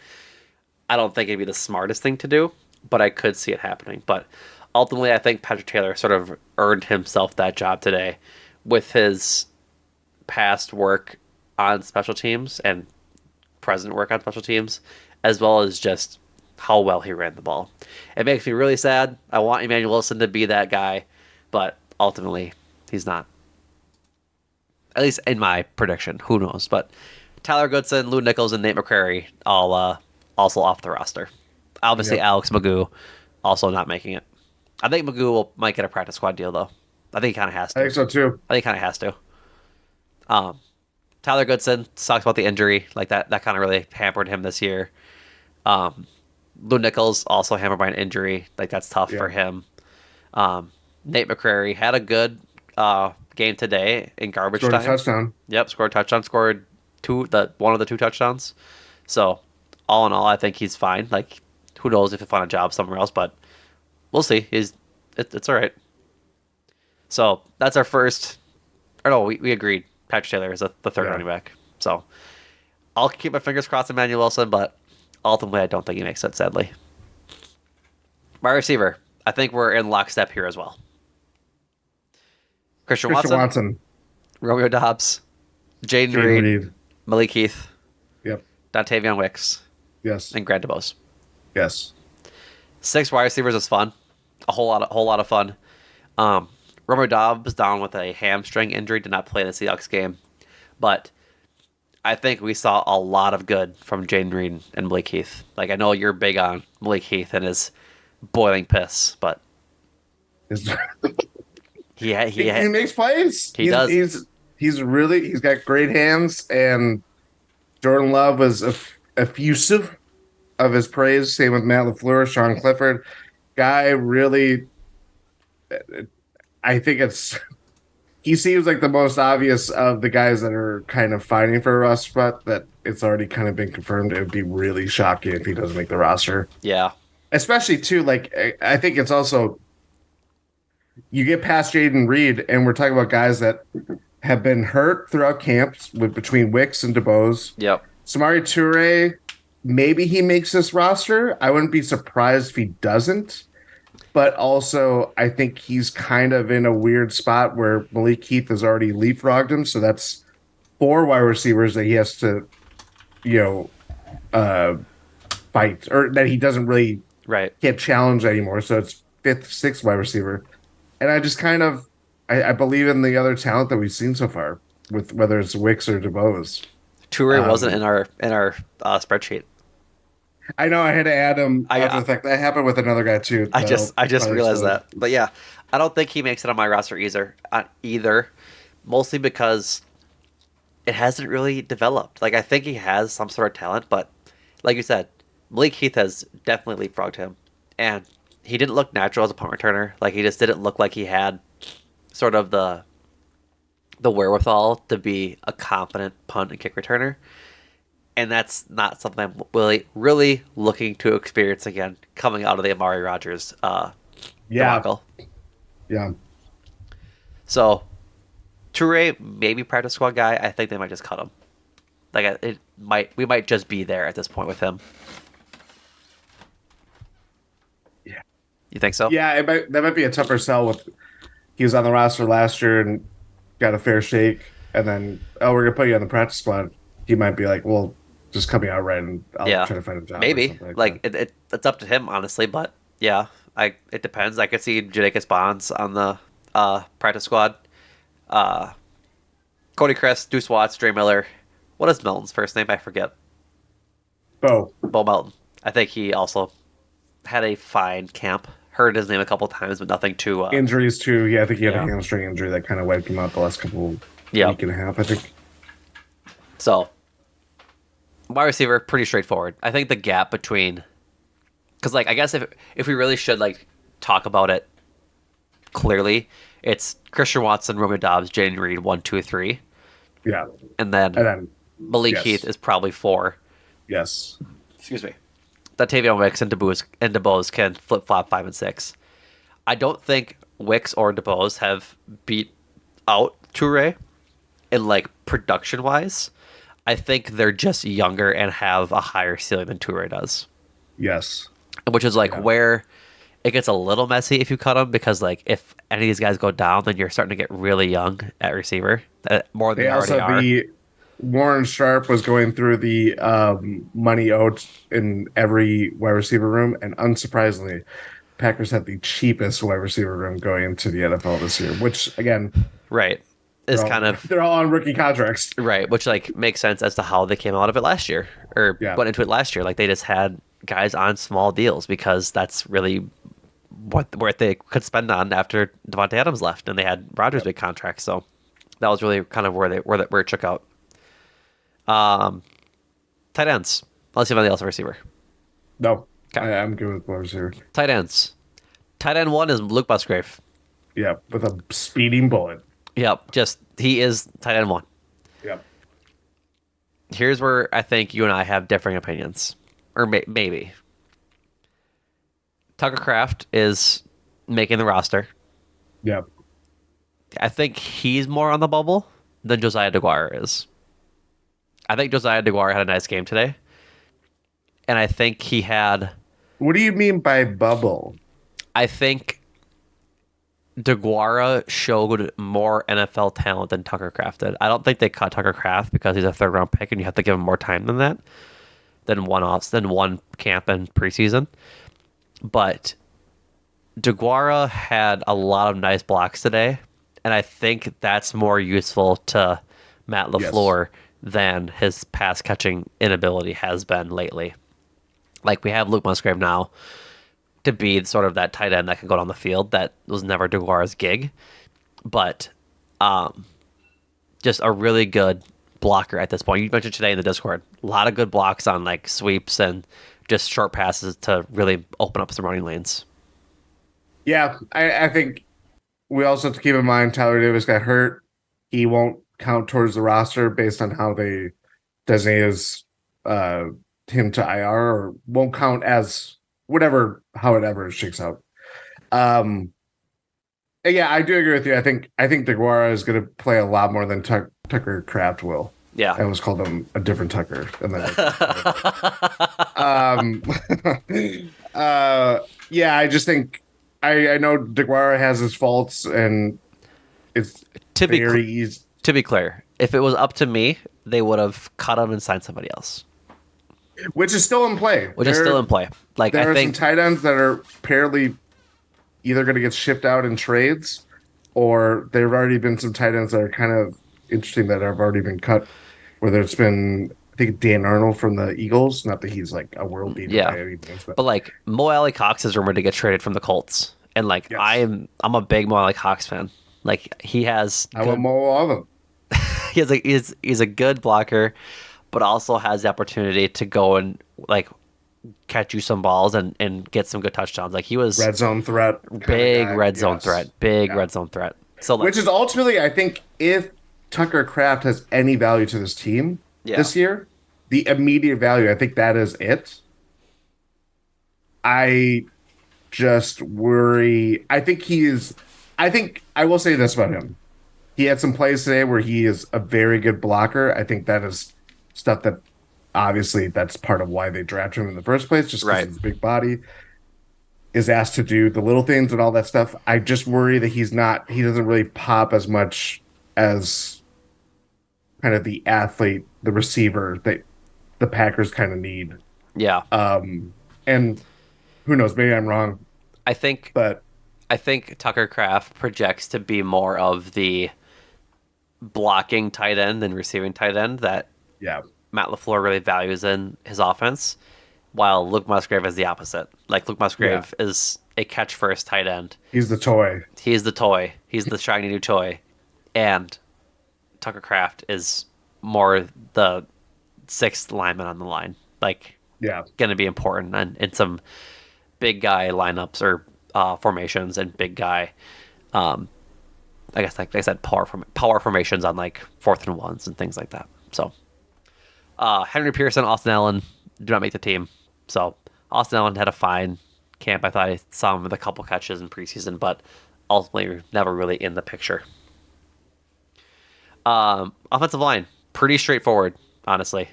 I don't think it'd be the smartest thing to do, but I could see it happening. But ultimately, I think Patrick Taylor sort of earned himself that job today with his past work on special teams and present work on special teams, as well as just how well he ran the ball. It makes me really sad. I want Emmanuel Wilson to be that guy, but ultimately, he's not. At least in my prediction. Who knows? But Tyler Goodson, Lou Nichols, and Nate McCrary all also off the roster. Obviously, Yep. Alex Magoo also not making it. I think might get a practice squad deal, though. I think he kind of has to. I think so too. I think he kind of has to. Tyler Goodson sucks about the injury. Like that kind of really hampered him this year. Um, Lou Nichols also hammered by an injury. Like that's tough Yeah. for him. Nate McCrary had a good game today in garbage Scored a time. touchdown. Yep, scored a touchdown. Scored one of the two touchdowns. So all in all, I think he's fine. Like who knows if he'll find a job somewhere else, but we'll see. It's all right. So that's our first. Or no, we agreed. Patrick Taylor is the third Yeah. running back. So I'll keep my fingers crossed, Emmanuel Wilson, but ultimately, I don't think he makes it. Sadly, my receiver. I think we're in lockstep here as well. Christian Christian Watson, Watson. Romeo Dobbs, Jaden Jaden Reed, Reed. Malik Heath, Yep. Dontavion Wicks, Yes. and Grant DeBose. Yes. 6 wide receivers is fun. A whole lot of fun. Romeo Dobbs down with a hamstring injury, did not play in the Seahawks game, but I think we saw a lot of good from Jaden Reed and Malik Heath. Like I know you're big on Malik Heath and his boiling piss, but His- he he makes plays. He does. He's got great hands, and Jordan Love was effusive of his praise. Same with Matt LaFleur, Sean Clifford. Guy really, I think he seems like the most obvious of the guys that are kind of fighting for a roster spot. That it's already kind of been confirmed. It would be really shocking if he doesn't make the roster. Yeah. Especially too, like I think it's also you get past Jaden Reed, and we're talking about guys that have been hurt throughout camps with between Wicks and DeBose. Yep. Samari Toure, maybe he makes this roster. I wouldn't be surprised if he doesn't. But also, I think he's kind of in a weird spot where Malik Heath has already leapfrogged him. So that's 4 wide receivers that he has to, fight, or that he doesn't really Right. can't challenge anymore. So it's 5th, 6th wide receiver. And I just kind of I believe in the other talent that we've seen so far, with whether it's Wicks or DeBose. Toure wasn't in our spreadsheet. I know I had to add him I- after the fact. That happened with another guy too. I just Probably realized so. that. But yeah, I don't think he makes it on my roster either. Mostly because it hasn't really developed. Like I think he has some sort of talent, but like you said, Malik Heath has definitely leapfrogged him, and he didn't look natural as a punt returner. Like he just didn't look like he had sort of the wherewithal to be a competent punt and kick returner. And that's not something I'm really looking to experience again coming out of the Amari Rodgers debacle. Yeah. So Toure, maybe practice squad guy. I think they might just cut him. Like we might just be there at this point with him. Yeah. You think so? Yeah, that might be a tougher sell. With he was on the roster last year and got a fair shake, and then we're gonna put you on the practice squad. He might be like, well, just cut me out right, and I'll try to find a job. Or Maybe. something Like that. it's up to him, honestly. But yeah, it depends. I could see Jadakiss Bonds on the practice squad. Cody Chris, Deuce Watts, Dre Miller. What is Melton's first name? I forget. Bo. Bo Melton. I think he also had a fine camp. Heard his name a couple times, but nothing too. Injuries too. Yeah, I think he had Yeah. a hamstring injury that kind of wiped him out the last couple Yeah. week and a half. I think. So, wide receiver, pretty straightforward. I think the gap between, because like I guess if we really should like talk about it clearly, it's Christian Watson, Romeo Dobbs, Jaden Reed, 1, 2, 3, Yeah, and then and then Malik yes. Heath is probably 4. yes, Excuse me. Dontavion Wicks and DeBose can flip flop 5 and 6. I don't think Wicks or DeBose have beat out Toure in like production wise. I think they're just younger and have a higher ceiling than Toure does, yes, which is like Yeah. where it gets a little messy if you cut them, because like if any of these guys go down, then you're starting to get really young at receiver, more than They they already also are. the Warren Sharp was going through the money owed in every wide receiver room, and unsurprisingly, Packers had the cheapest wide receiver room going into the NFL this year. Which again, Right. Is kind of they're all on rookie contracts. right, which like makes sense as to how they came out of it last year, or Yeah. went into it last year. Like they just had guys on small deals because that's really what they could spend on after Devontae Adams left, and they had Rodgers' big contract. So that was really kind of where it shook out. Tight ends. Unless you have anything else, a receiver. No, Okay. I'm good with players here. Tight ends. Tight end one is Luke Musgrave. Yeah, with a speeding bullet. Yep, just he is tight end one. Yeah. Here's where I think you and I have differing opinions, or maybe Tucker Kraft is making the roster. Yeah. I think he's more on the bubble than Josiah DeGuara is. I think Josiah DeGuara had a nice game today, and I think he had. What do you mean by bubble? I think DeGuara showed more NFL talent than Tucker Kraft did. I don't think they cut Tucker Kraft because he's a third round pick, and you have to give him more time than that, than one camp and preseason. But DeGuara had a lot of nice blocks today, and I think that's more useful to Matt LaFleur than his pass catching inability has been lately. Like, we have Luke Musgrave now to be sort of that tight end that can go down the field. That was never DeGuara's gig, but just a really good blocker at this point. You mentioned today in the Discord, a lot of good blocks on like sweeps and just short passes to really open up some running lanes. Yeah, I think we also have to keep in mind Tyler Davis got hurt. He won't count towards the roster based on how they designate his, him to IR, or won't count as how it ever shakes out. Yeah, I do agree with you. I think DeGuara is going to play a lot more than Tucker Kraft will. Yeah, I almost called him a different Tucker. And then yeah, I just think I know DeGuara has his faults, and it's very easy. To be clear, if it was up to me, they would have cut him and signed somebody else. Which is still in play. Like, there are some tight ends that are apparently either going to get shipped out in trades, or there have already been some tight ends that are kind of interesting that have already been cut. Whether it's been, I think, Dan Arnold from the Eagles. Not that he's like a world beater by any means, but like Mo Alley Cox is rumored to get traded from the Colts, and like yes. I'm a big Mo Alley Cox fan. Like, he has, I want Mo all of them. he's a good blocker, but also has the opportunity to go and like catch you some balls and get some good touchdowns. Like, he was red zone threat, big red zone threat. So like, which is ultimately, I think, if Tucker Kraft has any value to this team this year, the immediate value, I think that is it. I just worry. I think I will say this about him. He had some plays today where he is a very good blocker. I think that is stuff that obviously that's part of why they drafted him in the first place, just because of his big body, is asked to do the little things and all that stuff. I just worry that he doesn't really pop as much as kind of the athlete, the receiver that the Packers kind of need. Yeah. And who knows, maybe I'm wrong. I think Tucker Kraft projects to be more of the blocking tight end than receiving tight end that Matt LaFleur really values in his offense, while Luke Musgrave is the opposite. Like, Luke Musgrave is a catch-first tight end. He's the toy. He's the shiny new toy. And Tucker Kraft is more the sixth lineman on the line. Like, going to be important in some big guy lineups or formations, and big guy, I guess, like I said, power formations on like 4th and 1s and things like that. So Henry Pearson, Austin Allen do not make the team. So Austin Allen had a fine camp. I thought I saw him with a couple catches in preseason, but ultimately never really in the picture. Offensive line, pretty straightforward, honestly,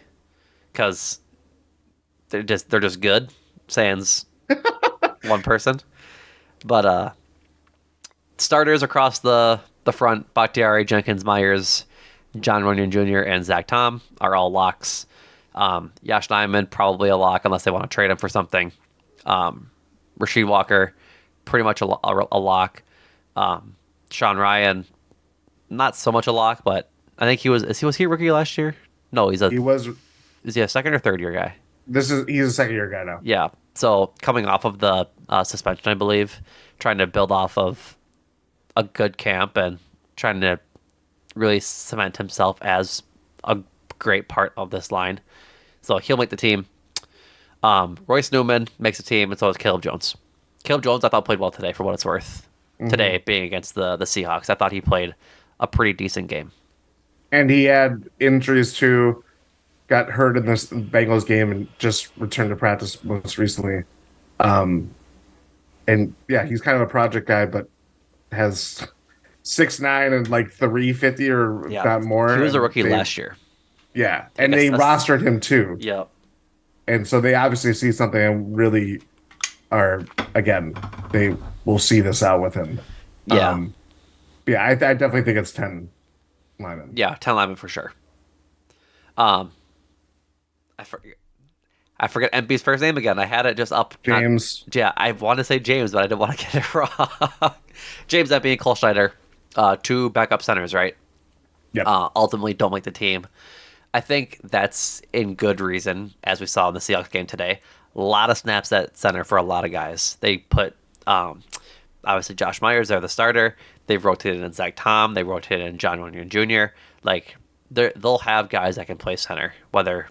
because they're just good. Sans one person, but starters across the front: Bakhtiari, Jenkins, Myers, John Runyon Jr., and Zach Tom are all locks. Yash Nyman, probably a lock unless they want to trade him for something. Rasheed Walker, pretty much a lock. Sean Ryan, not so much a lock, but I think was he a rookie last year? No, is he a second or third year guy? He's a second year guy now. Yeah. So coming off of the suspension, I believe, trying to build off of a good camp and trying to really cement himself as a great part of this line. So he'll make the team. Royce Newman makes the team, and so does Caleb Jones. Caleb Jones, I thought played well today, for what it's worth. Hmm. Today, being against the Seahawks, I thought he played a pretty decent game. And he had injuries too. Got hurt in this Bengals game and just returned to practice most recently. Um, and yeah, he's kind of a project guy, but has 6'9" and like 350 or Yeah, not more. he was a And rookie last year. I and guess they that's rostered him too. yeah, And so they obviously see something and really are, again, they will see this out with him. yeah, Um, I definitely think it's 10 linemen. yeah. 10-11 for sure. Um, I forget. I forget MP's first name again. I had it just up. Not James, yeah. I want to say James, but I didn't want to get it wrong. James Empey and Cole Schneider, two backup centers, right? yep. Ultimately, don't make the team. I think that's in good reason, as we saw in the Seahawks game today. A lot of snaps at center for a lot of guys. They put obviously Josh Myers there, the starter. They've rotated in Zach Tom. They rotated in John Runyon Jr. Like they'll have guys that can play center, whether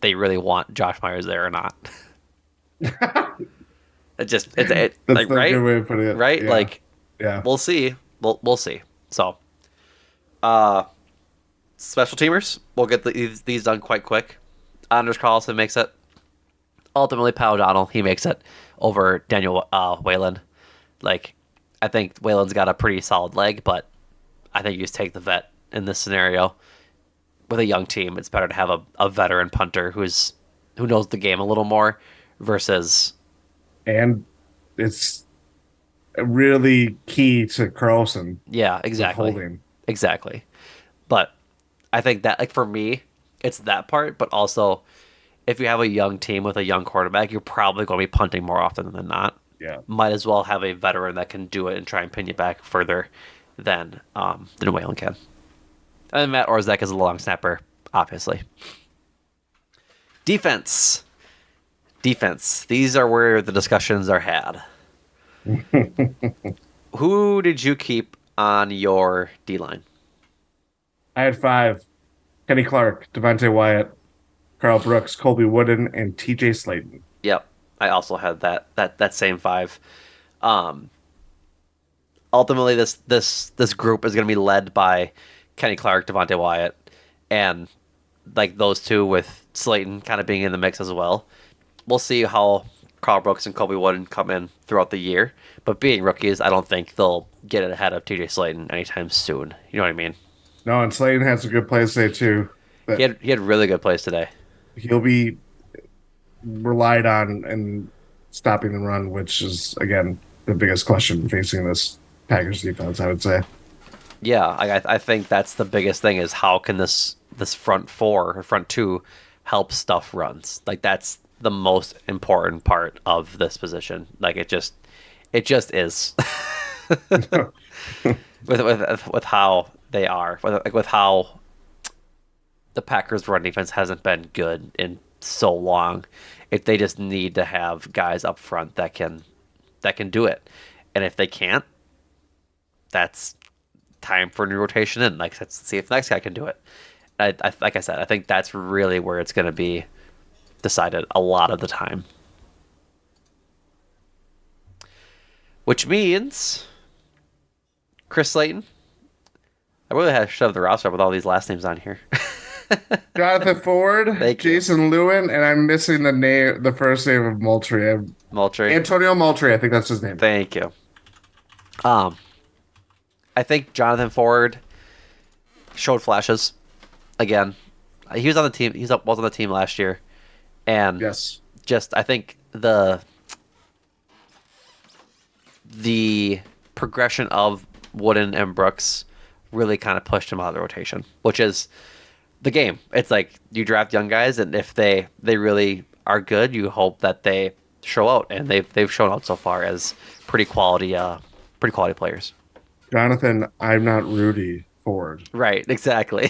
they really want Josh Myers there or not. It That's like the good way to put it. right Yeah. like Yeah. we'll see. We'll see. So special teamers, we'll get these done quite quick. Anders Carlson makes it. Ultimately, Pat O'Donnell, he makes it over Daniel Whalen. Like, I think Whalen's got a pretty solid leg, but I think you just take the vet in this scenario. With a young team, it's better to have a veteran punter who knows the game a little more versus And it's really key to Carlson yeah, with exactly, holding. exactly. But I think that like for me, it's that part, but also if you have a young team with a young quarterback, you're probably going to be punting more often than not. Yeah. Might as well have a veteran that can do it and try and pin you back further than Whalen can. And Matt Orzek is a long snapper, obviously. Defense. Defense. These are where the discussions are had. Who did you keep on your D line? I had five: Kenny Clark, Devontae Wyatt, Carl Brooks, Colby Wooden, and TJ Slayton. Yep. I also had that same five. Um, ultimately this group is going to be led by Kenny Clark, Devontae Wyatt, and like those two with Slayton kind of being in the mix as well. We'll see how Carl Brooks and Kobe Wooden come in throughout the year, but being rookies, I don't think they'll get it ahead of TJ Slayton anytime soon. You know what I mean? No, and Slayton has a good play today too. He That had really good plays today. he'll be relied on in stopping the run, which is again the biggest question facing this Packers defense, I would say. Yeah, I think that's the biggest thing is how can this front four or front two help stuff runs? Like that's the most important part of this position. Like it just is with how they are with how the Packers run defense hasn't been good in so long. If they just need to have guys up front that can do it, and if they can't, that's time for a new rotation in. Like let's see if the next guy can do it. Like I said, I think that's really where it's going to be decided a lot of the time. Which means Chris Slayton. I really should have the roster with all these last names on here. Jonathan Ford, Thank you, Jason Lewin, and I'm missing the first name of Moultrie. Moultrie. Antonio Moultrie, I think that's his name. Thank you. Um, I think Jonathan Ford showed flashes again. He was on the team. Was on the team last year, and Yes. just I think the progression of Wooden and Brooks really kind of pushed him out of the rotation, which is the game. It's like you draft young guys, and if they really are good, you hope that they show out, and they've shown out so far as pretty quality players. Jonathan, I'm not Rudy Ford. Right, exactly.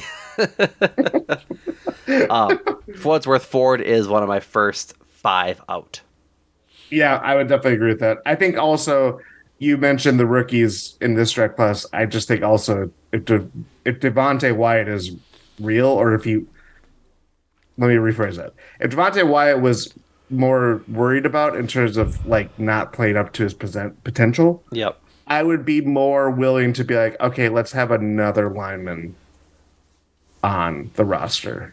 For what's worth, Ford is one of my first five out. Yeah, I would definitely agree with that. I think also you mentioned the rookies in this draft class. I just think also if Devontae Wyatt is real, or if he, let me rephrase that. If Devontae Wyatt was more worried about in terms of like not playing up to his potential, Yep. I would be more willing to be like, okay, let's have another lineman on the roster,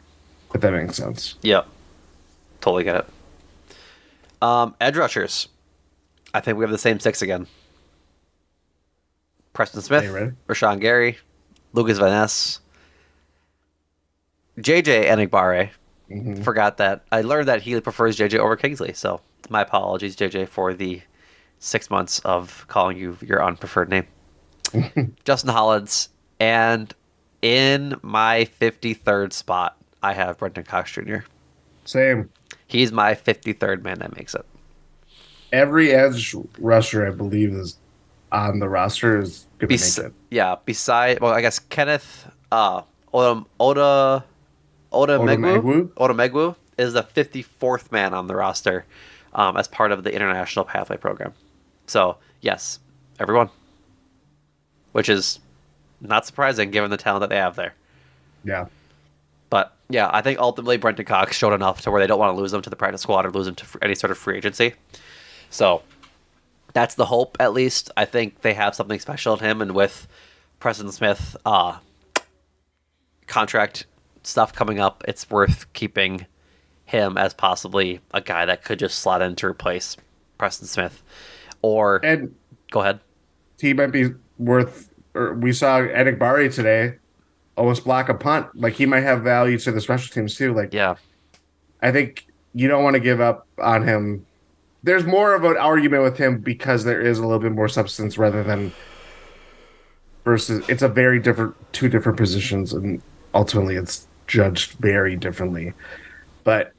if that makes sense. Yep. Totally get it. Edge rushers. I think we have the same six again. Preston Are you Smith, ready? Rashawn Gary, Lucas Van Ness, JJ Enigbare. Mm-hmm. Forgot that. I learned that he prefers JJ over Kingsley, so my apologies, JJ, for the 6 months of calling you your unpreferred name. Justin Hollins, and in my 53rd spot, I have Brenton Cox Jr. Same. He's my 53rd man that makes it. Every edge rusher, I believe, is on the roster is going to make it. Yeah, beside, well, I guess Kenneth Oda Megwu Odom Oda Megwu is the 54th man on the roster as part of the International Pathway Program. So, yes, everyone. Which is not surprising given the talent that they have there. Yeah. But yeah, I think ultimately Brenton Cox showed enough to where they don't want to lose him to the practice squad or lose him to any sort of free agency. So that's the hope, at least. I think they have something special in him, and with Preston Smith contract stuff coming up, it's worth keeping him as possibly a guy that could just slot in to replace Preston Smith. Or And go ahead. he might be worth, or we saw Edik Bari today almost block a punt. Like he might have value to the special teams too. Like Yeah, I think you don't want to give up on him. There's more of an argument with him because there is a little bit more substance rather than versus it's a very different two different positions and ultimately it's judged very differently. But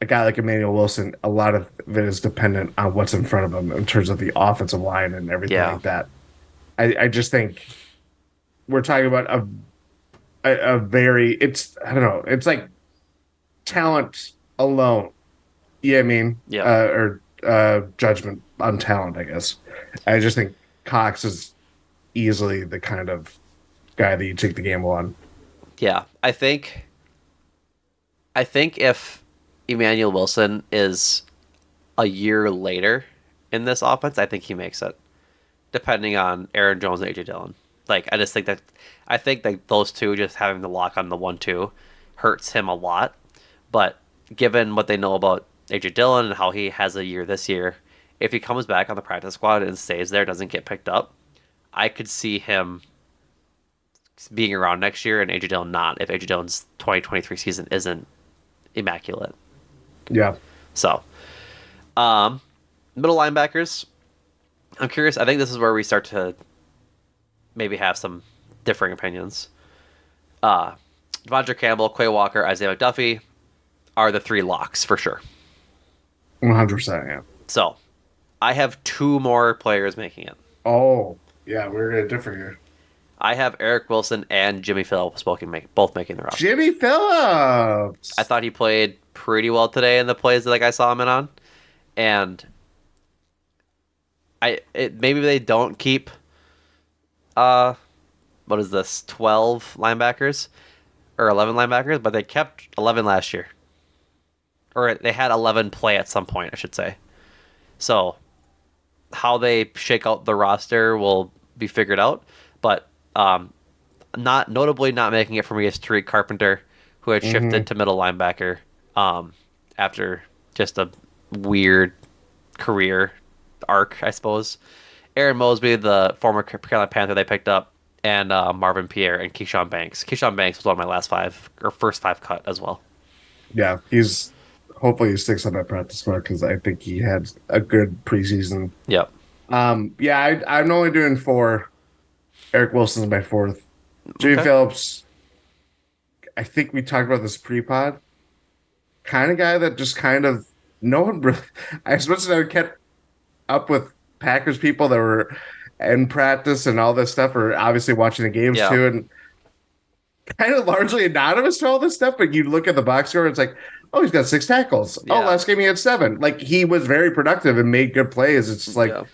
a guy like Emmanuel Wilson, a lot of it is dependent on what's in front of him in terms of the offensive line and everything yeah, like that. I just think we're talking about a very it's I don't know, it's like talent alone. Yeah, I mean, yeah. or judgment on talent, I guess. I just think Cox is easily the kind of guy that you take the gamble on. Yeah, I think if Emmanuel Wilson is a year later in this offense, I think he makes it. Depending on Aaron Jones and AJ Dillon. Like I just think that I think that those two just having the lock on the 1-2 hurts him a lot. But given what they know about AJ Dillon and how he has a year this year, if he comes back on the practice squad and stays there, doesn't get picked up, I could see him being around next year and AJ Dillon not if AJ Dillon's 2023 season isn't immaculate. Yeah. So, middle linebackers. I'm curious. I think this is where we start to maybe have some differing opinions. Devondre Campbell, Quay Walker, Isaiah McDuffie are the three locks for sure. 100%. Yeah. So, I have two more players making it. Oh, yeah. We're going to differ here. I have Eric Wilson and Jimmy Phillips both making the roster. Jimmy Phillips. I thought he played pretty well today in the plays that I saw him in on, and maybe they don't keep what is this 12 linebackers or 11 linebackers, but they kept 11 last year, or they had 11 play at some point, I should say. So how they shake out the roster will be figured out, but not notably not making it for me is Tariq Carpenter, who had shifted to middle linebacker after just a weird career arc, I suppose. Aaron Mosby, the former Carolina Panther they picked up, and Marvin Pierre and Keyshawn Banks. Keyshawn Banks was one of my last five or first five cut as well. Yeah. He's hopefully he sticks on that practice squad because I think he had a good preseason. Yep. Yeah. I'm only doing four. Eric Wilson's my fourth. Jimmy Okay. Phillips. I think we talked about this pre-pod. Kind of guy that just kind of no one really. I suppose I kept up with Packers people that were in practice and all this stuff, or obviously watching the games Yeah. too, and kind of largely anonymous to all this stuff. But you look at the box score, it's like, oh, he's got 6 tackles. Oh, Yeah. last game he had 7. Like he was very productive and made good plays. It's just like Yeah.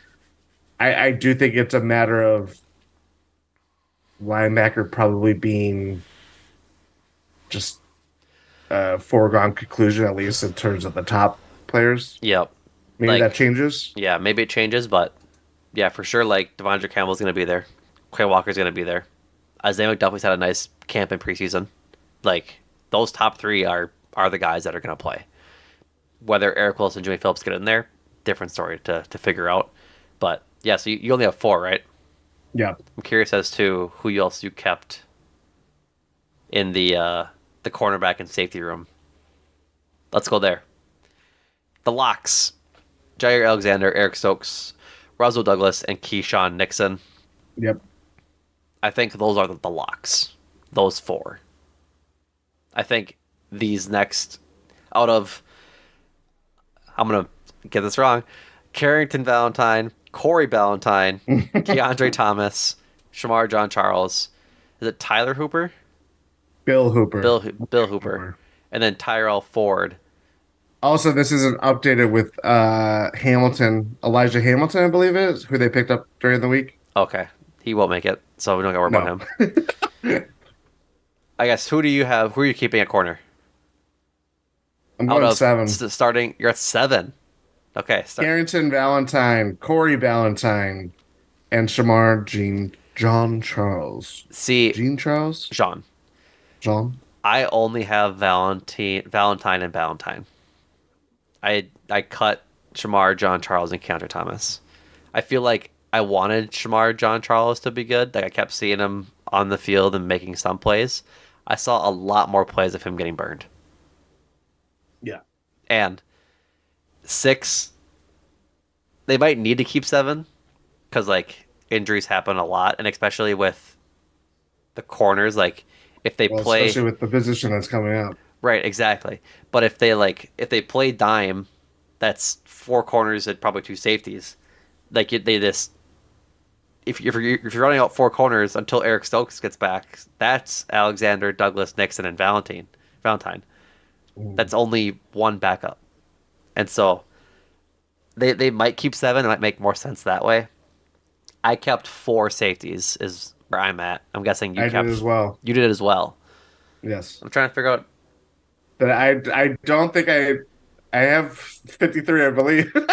I do think it's a matter of linebacker probably being just a foregone conclusion, at least in terms of the top players. Yep. Maybe that Like, changes. yeah, maybe it changes, but yeah, for sure. Like Devondre Campbell's gonna be there. Quay Walker's gonna be there. Isaiah McDuffie's had a nice camp in preseason. Like those top three are the guys that are gonna play. Whether Eric Wilson and Jimmy Phillips get in there, different story to figure out. But yeah, so you only have four, right? Yeah. I'm curious as to who else you kept in the cornerback and safety room. Let's go there. The locks: Jair Alexander, Eric Stokes, Roswell Douglas, and Keyshawn Nixon. Yep. I think those are the locks. Those four. I think these next out of I'm gonna get this wrong. Carrington Valentine, Corey Ballantyne, Keandre Thomas, Shamar John Charles. Is it Tyler Hooper? Bill Hooper. Bill Hooper. And then Tyrell Ford. Also, this isn't updated with Hamilton, Elijah Hamilton, I believe it is, who they picked up during the week. Okay. He won't make it, so we don't gotta worry No. about him. I guess who do you have? Who are you keeping at corner? I'm Out going of seven. starting, you're at 7. Okay. Carrington Valentine, Corey Ballantyne, and John Charles. See, Jean Charles? Jean. Jean? I only have Valentine, and Ballantyne. I cut Shamar, John Charles, and Keandre Thomas. I feel like I wanted Shamar, John Charles to be good. Like I kept seeing him on the field and making some plays. I saw a lot more plays of him getting burned. Yeah. And 6, they might need to keep 7 because like injuries happen a lot, and especially with the corners, like if they Well, play especially with the position that's coming up. right, exactly. But if they play dime, that's 4 corners and probably 2 safeties. Like they just if you're running out 4 corners until Eric Stokes gets back, that's Alexander, Douglas, Nixon, and Valentine. That's only one backup, and so they might keep 7. It might make more sense that way. I kept 4 safeties is where I'm at. I'm guessing I did as well. You did it as well. Yes. I'm trying to figure out. But I don't think I have 53, I believe. One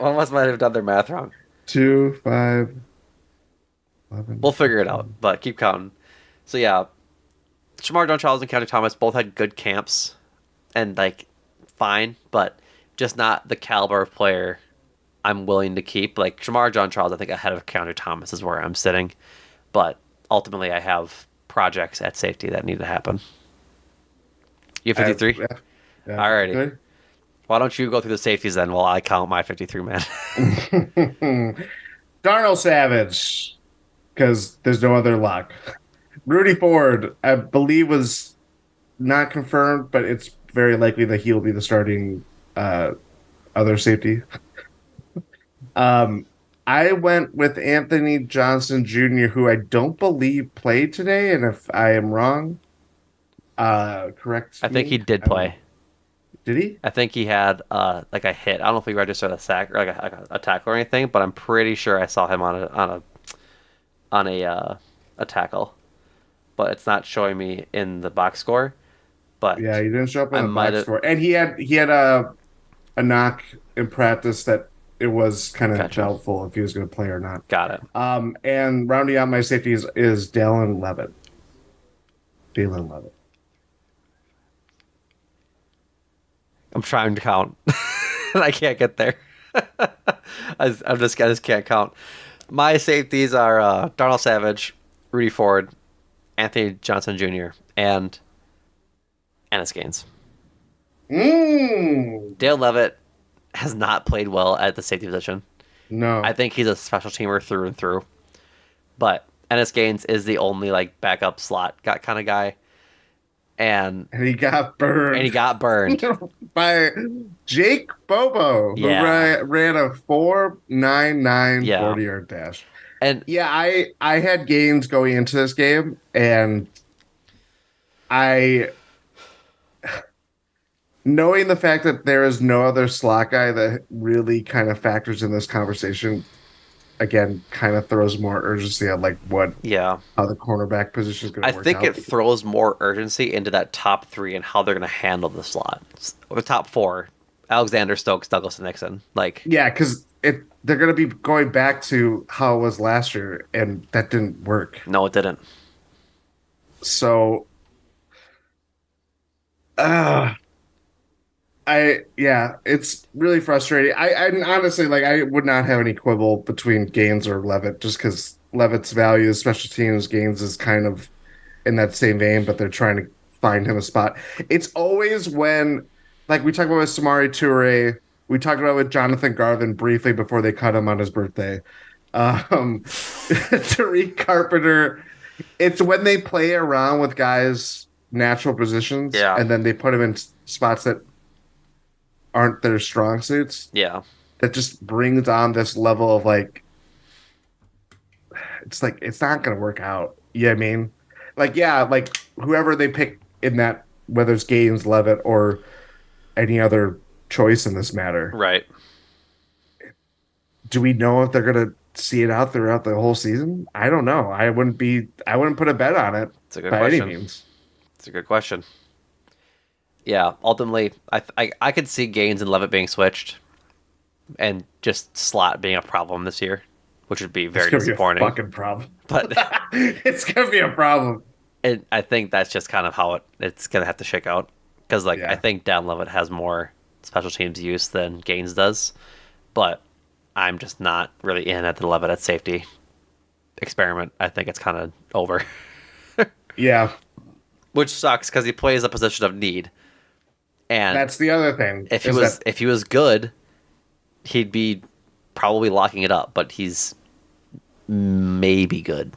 of us might have done their math wrong. 2, 5, 11. We'll figure it out, but keep counting. So yeah, Shamar John Charles and Keandre Thomas both had good camps, and like fine, but just not the caliber of player I'm willing to keep. Like Shamar John Charles, I think ahead of Keandre Thomas is where I'm sitting, but ultimately I have projects at safety that need to happen. You have 53? Yeah. Alrighty. Good. Why don't you go through the safeties then while I count my 53 man? Darnell Savage, because there's no other lock. Rudy Ford, I believe, was not confirmed, but it's very likely that he'll be the starting other safety. I went with Anthony Johnson Jr., who I don't believe played today, and if I am wrong, correct. I think he did I don't play. know. Did he? I think he had like a hit. I don't know if he registered a sack or like a tackle or anything, but I'm pretty sure I saw him on a tackle. But it's not showing me in the box score. But Yeah, he didn't show up I in the might box have. score, and he had a knock in practice that it was kind of Gotcha. doubtful if he was going to play or not. Got it. And rounding out my safeties is Dallin Levitt. Dallin Levitt. I'm trying to count. I can't get there. I just can't count. My safeties are Darnell Savage, Rudy Ford, Anthony Johnson Jr., and Ennis Gaines. Dale Levitt has not played well at the safety position. No. I think he's a special teamer through and through. But Ennis Gaines is the only like backup slot kind of guy. And he got burned. By Jake Bobo, who ran a 4.99 Yeah. 40-yard dash. And yeah, I had Gaines going into this game, and knowing the fact that there is no other slot guy that really kind of factors in this conversation, again kind of throws more urgency on like what Yeah. how the cornerback position is going I to work think out. it throws more urgency into that top three and how they're going to handle the slot. Or the top four: Alexander, Stokes, Douglas, and Nixon. Like, Yeah, because they're going to be going back to how it was last year, and that didn't work. no, it didn't. So, uh, yeah, it's really frustrating. I honestly like I would not have any quibble between Gaines or Levitt just because Levitt's value as special teams, Gaines is kind of in that same vein, but they're trying to find him a spot. It's always when, like we talked about with Samari Toure, we talked about with Jonathan Garvin briefly before they cut him on his birthday. Tariq Carpenter. It's when they play around with guys' natural positions Yeah. and then they put them in spots that aren't their strong suits. Yeah. That just brings on this level of like, it's like it's not going to work out. You know what I mean? Like, yeah, like whoever they pick in that, whether it's Gaines, Levitt, or any other choice in this matter, Right. do we know if they're going to see it out throughout the whole season? I don't know. I wouldn't put a bet on it It's a good by any question. means. It's a good question. Yeah. Ultimately, I could see Gaines and Levitt being switched and just slot being a problem this year, which would be It's very going to be a disappointing. fucking problem. But It's going to be a problem. I think that's just kind of how it's going to have to shake out. Because, like, I Yeah. think Dan Levitt has more special teams use than Gaines does. But I'm just not really in at the Levitt at safety experiment. I think it's kind of over. Yeah. Which sucks because he plays a position of need. And That's the other thing if he is was that if he was good, he'd be probably locking it up, but he's maybe good.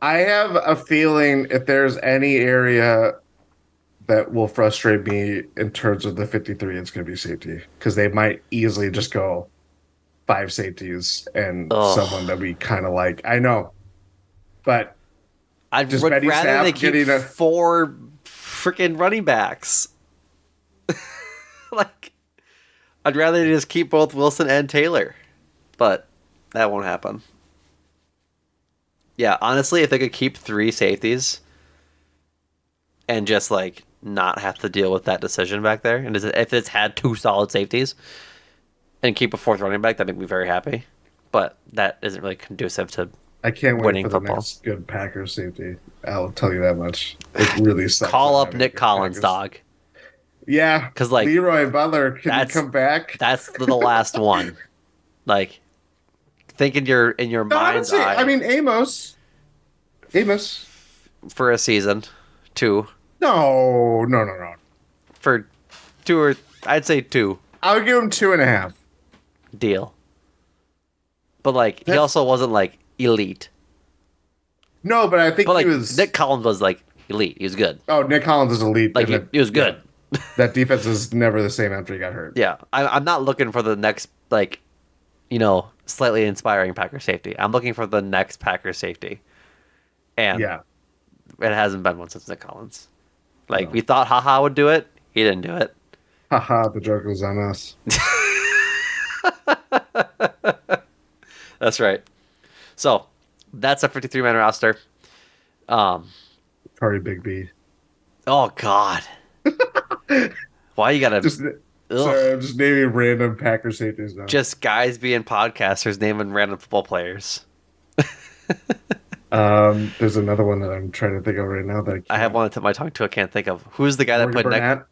I have a feeling if there's any area that will frustrate me in terms of the 53, it's going to be safety because they might easily just go five safeties and someone Ugh. that we kind of like. I know, but I just would Betty rather they Snap keep getting a. four freaking running backs. Like, I'd rather they just keep both Wilson and Taylor. But that won't happen. Yeah, honestly, if they could keep three safeties and just like not have to deal with that decision back there, and if it's had two solid safeties and keep a fourth running back, that'd make me very happy. But that isn't really conducive to I can't wait winning for the football. next good Packers safety. I'll tell you that much. It really sucks. Call not up having a Nick good Collins, Packers. dog, Yeah, because like Leroy Butler, can you that's come back? that's the last one. Like, think in your No, I would mind's say. I eye mean, Amos. for a season, two No, no, no, no. for two or I'd say two I would give him 2.5. deal. But like he That's also wasn't like elite. no, but I think But he like was. Nick Collins was like elite. He was good. Oh, Nick Collins is elite, Like and he was yeah, good. that defense is never the same after he got hurt. Yeah, I'm not looking for the next like slightly inspiring Packer safety. I'm looking for the next Packer safety, and Yeah, it hasn't been one since Nick Collins. Like no. we thought, haha would do it. He didn't do it. Haha, the joke was on us. That's right. So that's a 53-man roster. Um. Sorry, Big B. Oh God. Why you gotta? Just Ugh. sorry, I'm just naming random Packer safeties now. Just guys being podcasters naming random football players. There's another one that I'm trying to think of right now that I I have can't. one on the tip of my tongue too. I can't think of who's the guy that Morgan played next.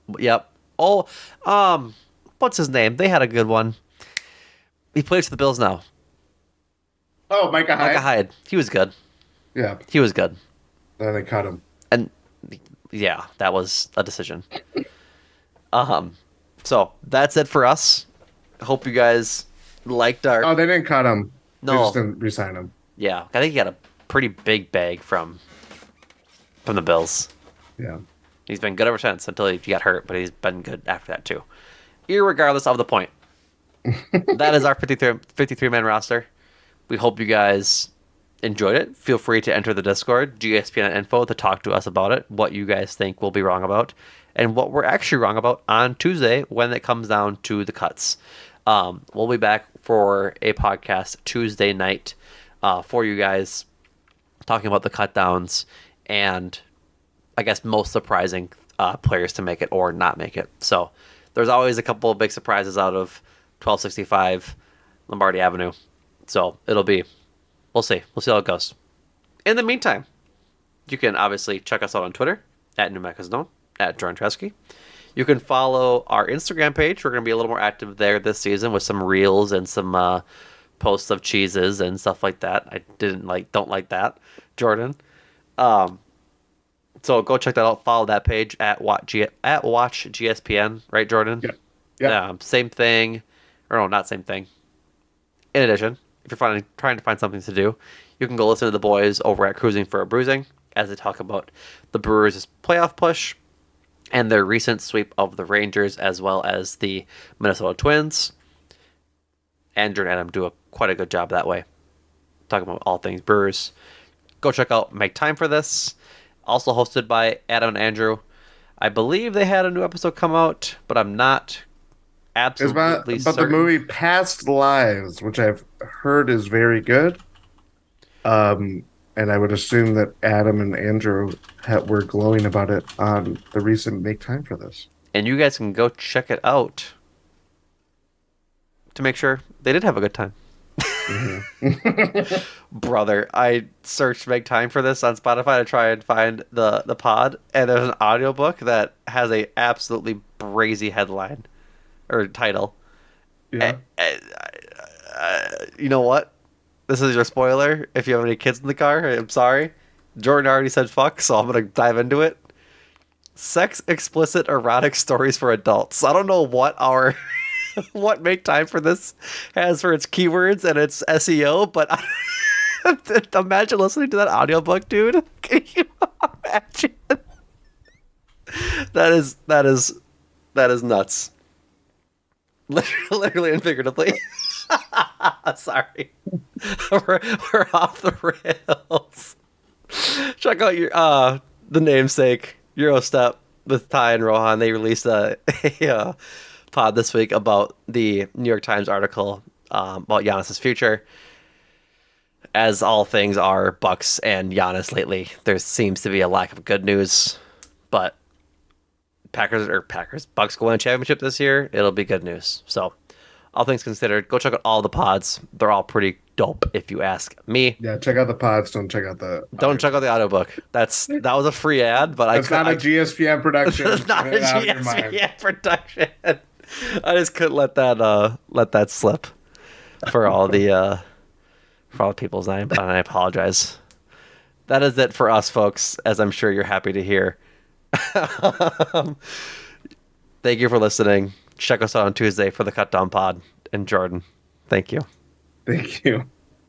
Burnett. Yep. Oh, what's his name? They had a good one. He plays for the Bills now. Oh, Micah Micah Hyde. Hyde. He was good. Yeah, He was good. then they cut him. And yeah, that was a decision. Um, so that's it for us. Hope you guys liked our. Oh, they didn't cut him. They just No, didn't resign him. yeah, I think he got a pretty big bag from the Bills. Yeah. He's been good ever since until he got hurt, but he's been good after that too. Irregardless of the point, that is our 53 man roster. We hope you guys enjoyed it. Feel free to enter the Discord, GSPN Info, to talk to us about it, what you guys think we'll be wrong about, and what we're actually wrong about on Tuesday when it comes down to the cuts. We'll be back for a podcast Tuesday night for you guys, talking about the cut downs and I guess most surprising players to make it or not make it. So there's always a couple of big surprises out of 1265 Lombardi Avenue. So we'll see. We'll see how it goes. In the meantime, you can obviously check us out on Twitter at Numac and Jordan, at Jordan Tresky. You can follow our Instagram page. We're going to be a little more active there this season with some reels and some posts of cheeses and stuff like that. I don't like that, Jordan. So go check that out. Follow that page at Watch GSPN, right, Jordan? Yeah. Yeah. Same thing, or no, not same thing. In addition, if you're trying to find something to do, you can go listen to the boys over at Cruising for a Bruising as they talk about the Brewers' playoff push and their recent sweep of the Rangers as well as the Minnesota Twins. Andrew and Adam do quite a good job that way, talking about all things Brewers. Go check out Make Time for This, also hosted by Adam and Andrew. I believe they had a new episode come out, but I'm not absolutely It's about certain. the movie Past Lives, which I've heard is very good. And I would assume that Adam and Andrew were glowing about it on the recent Make Time for This. And you guys can go check it out to make sure they did have a good time. Mm-hmm. Brother, I searched Make Time for This on Spotify to try and find the pod, and there's an audiobook that has a absolutely brazy headline or title. Yeah. You know what? This is your spoiler. If you have any kids in the car, I'm sorry. Jordan already said fuck, so I'm going to dive into it. Sex, explicit, erotic stories for adults. I don't know what what Make Time for This has for its keywords and its SEO, but imagine listening to that audiobook, dude. Can you imagine? That is nuts. Literally and figuratively. Sorry. we're off the rails. Check out your the namesake Eurostep with Ty and Rohan. They released a pod this week about the New York Times article about Giannis's future. As all things are Bucks and Giannis lately, there seems to be a lack of good news. But Bucks go win a championship this year, it'll be good news. So all things considered, go check out all the pods. They're all pretty dope, if you ask me. Yeah, check out the pods. Don't check out the audiobook. That was a free ad, but it's not a GSPN production. It's not a GSPN production. I just couldn't let that slip for all the people's name, and I apologize. That is it for us, folks, as I'm sure you're happy to hear. Thank you for listening. Check us out on Tuesday for the Cut Down Pod. And Jordan, thank you. Thank you.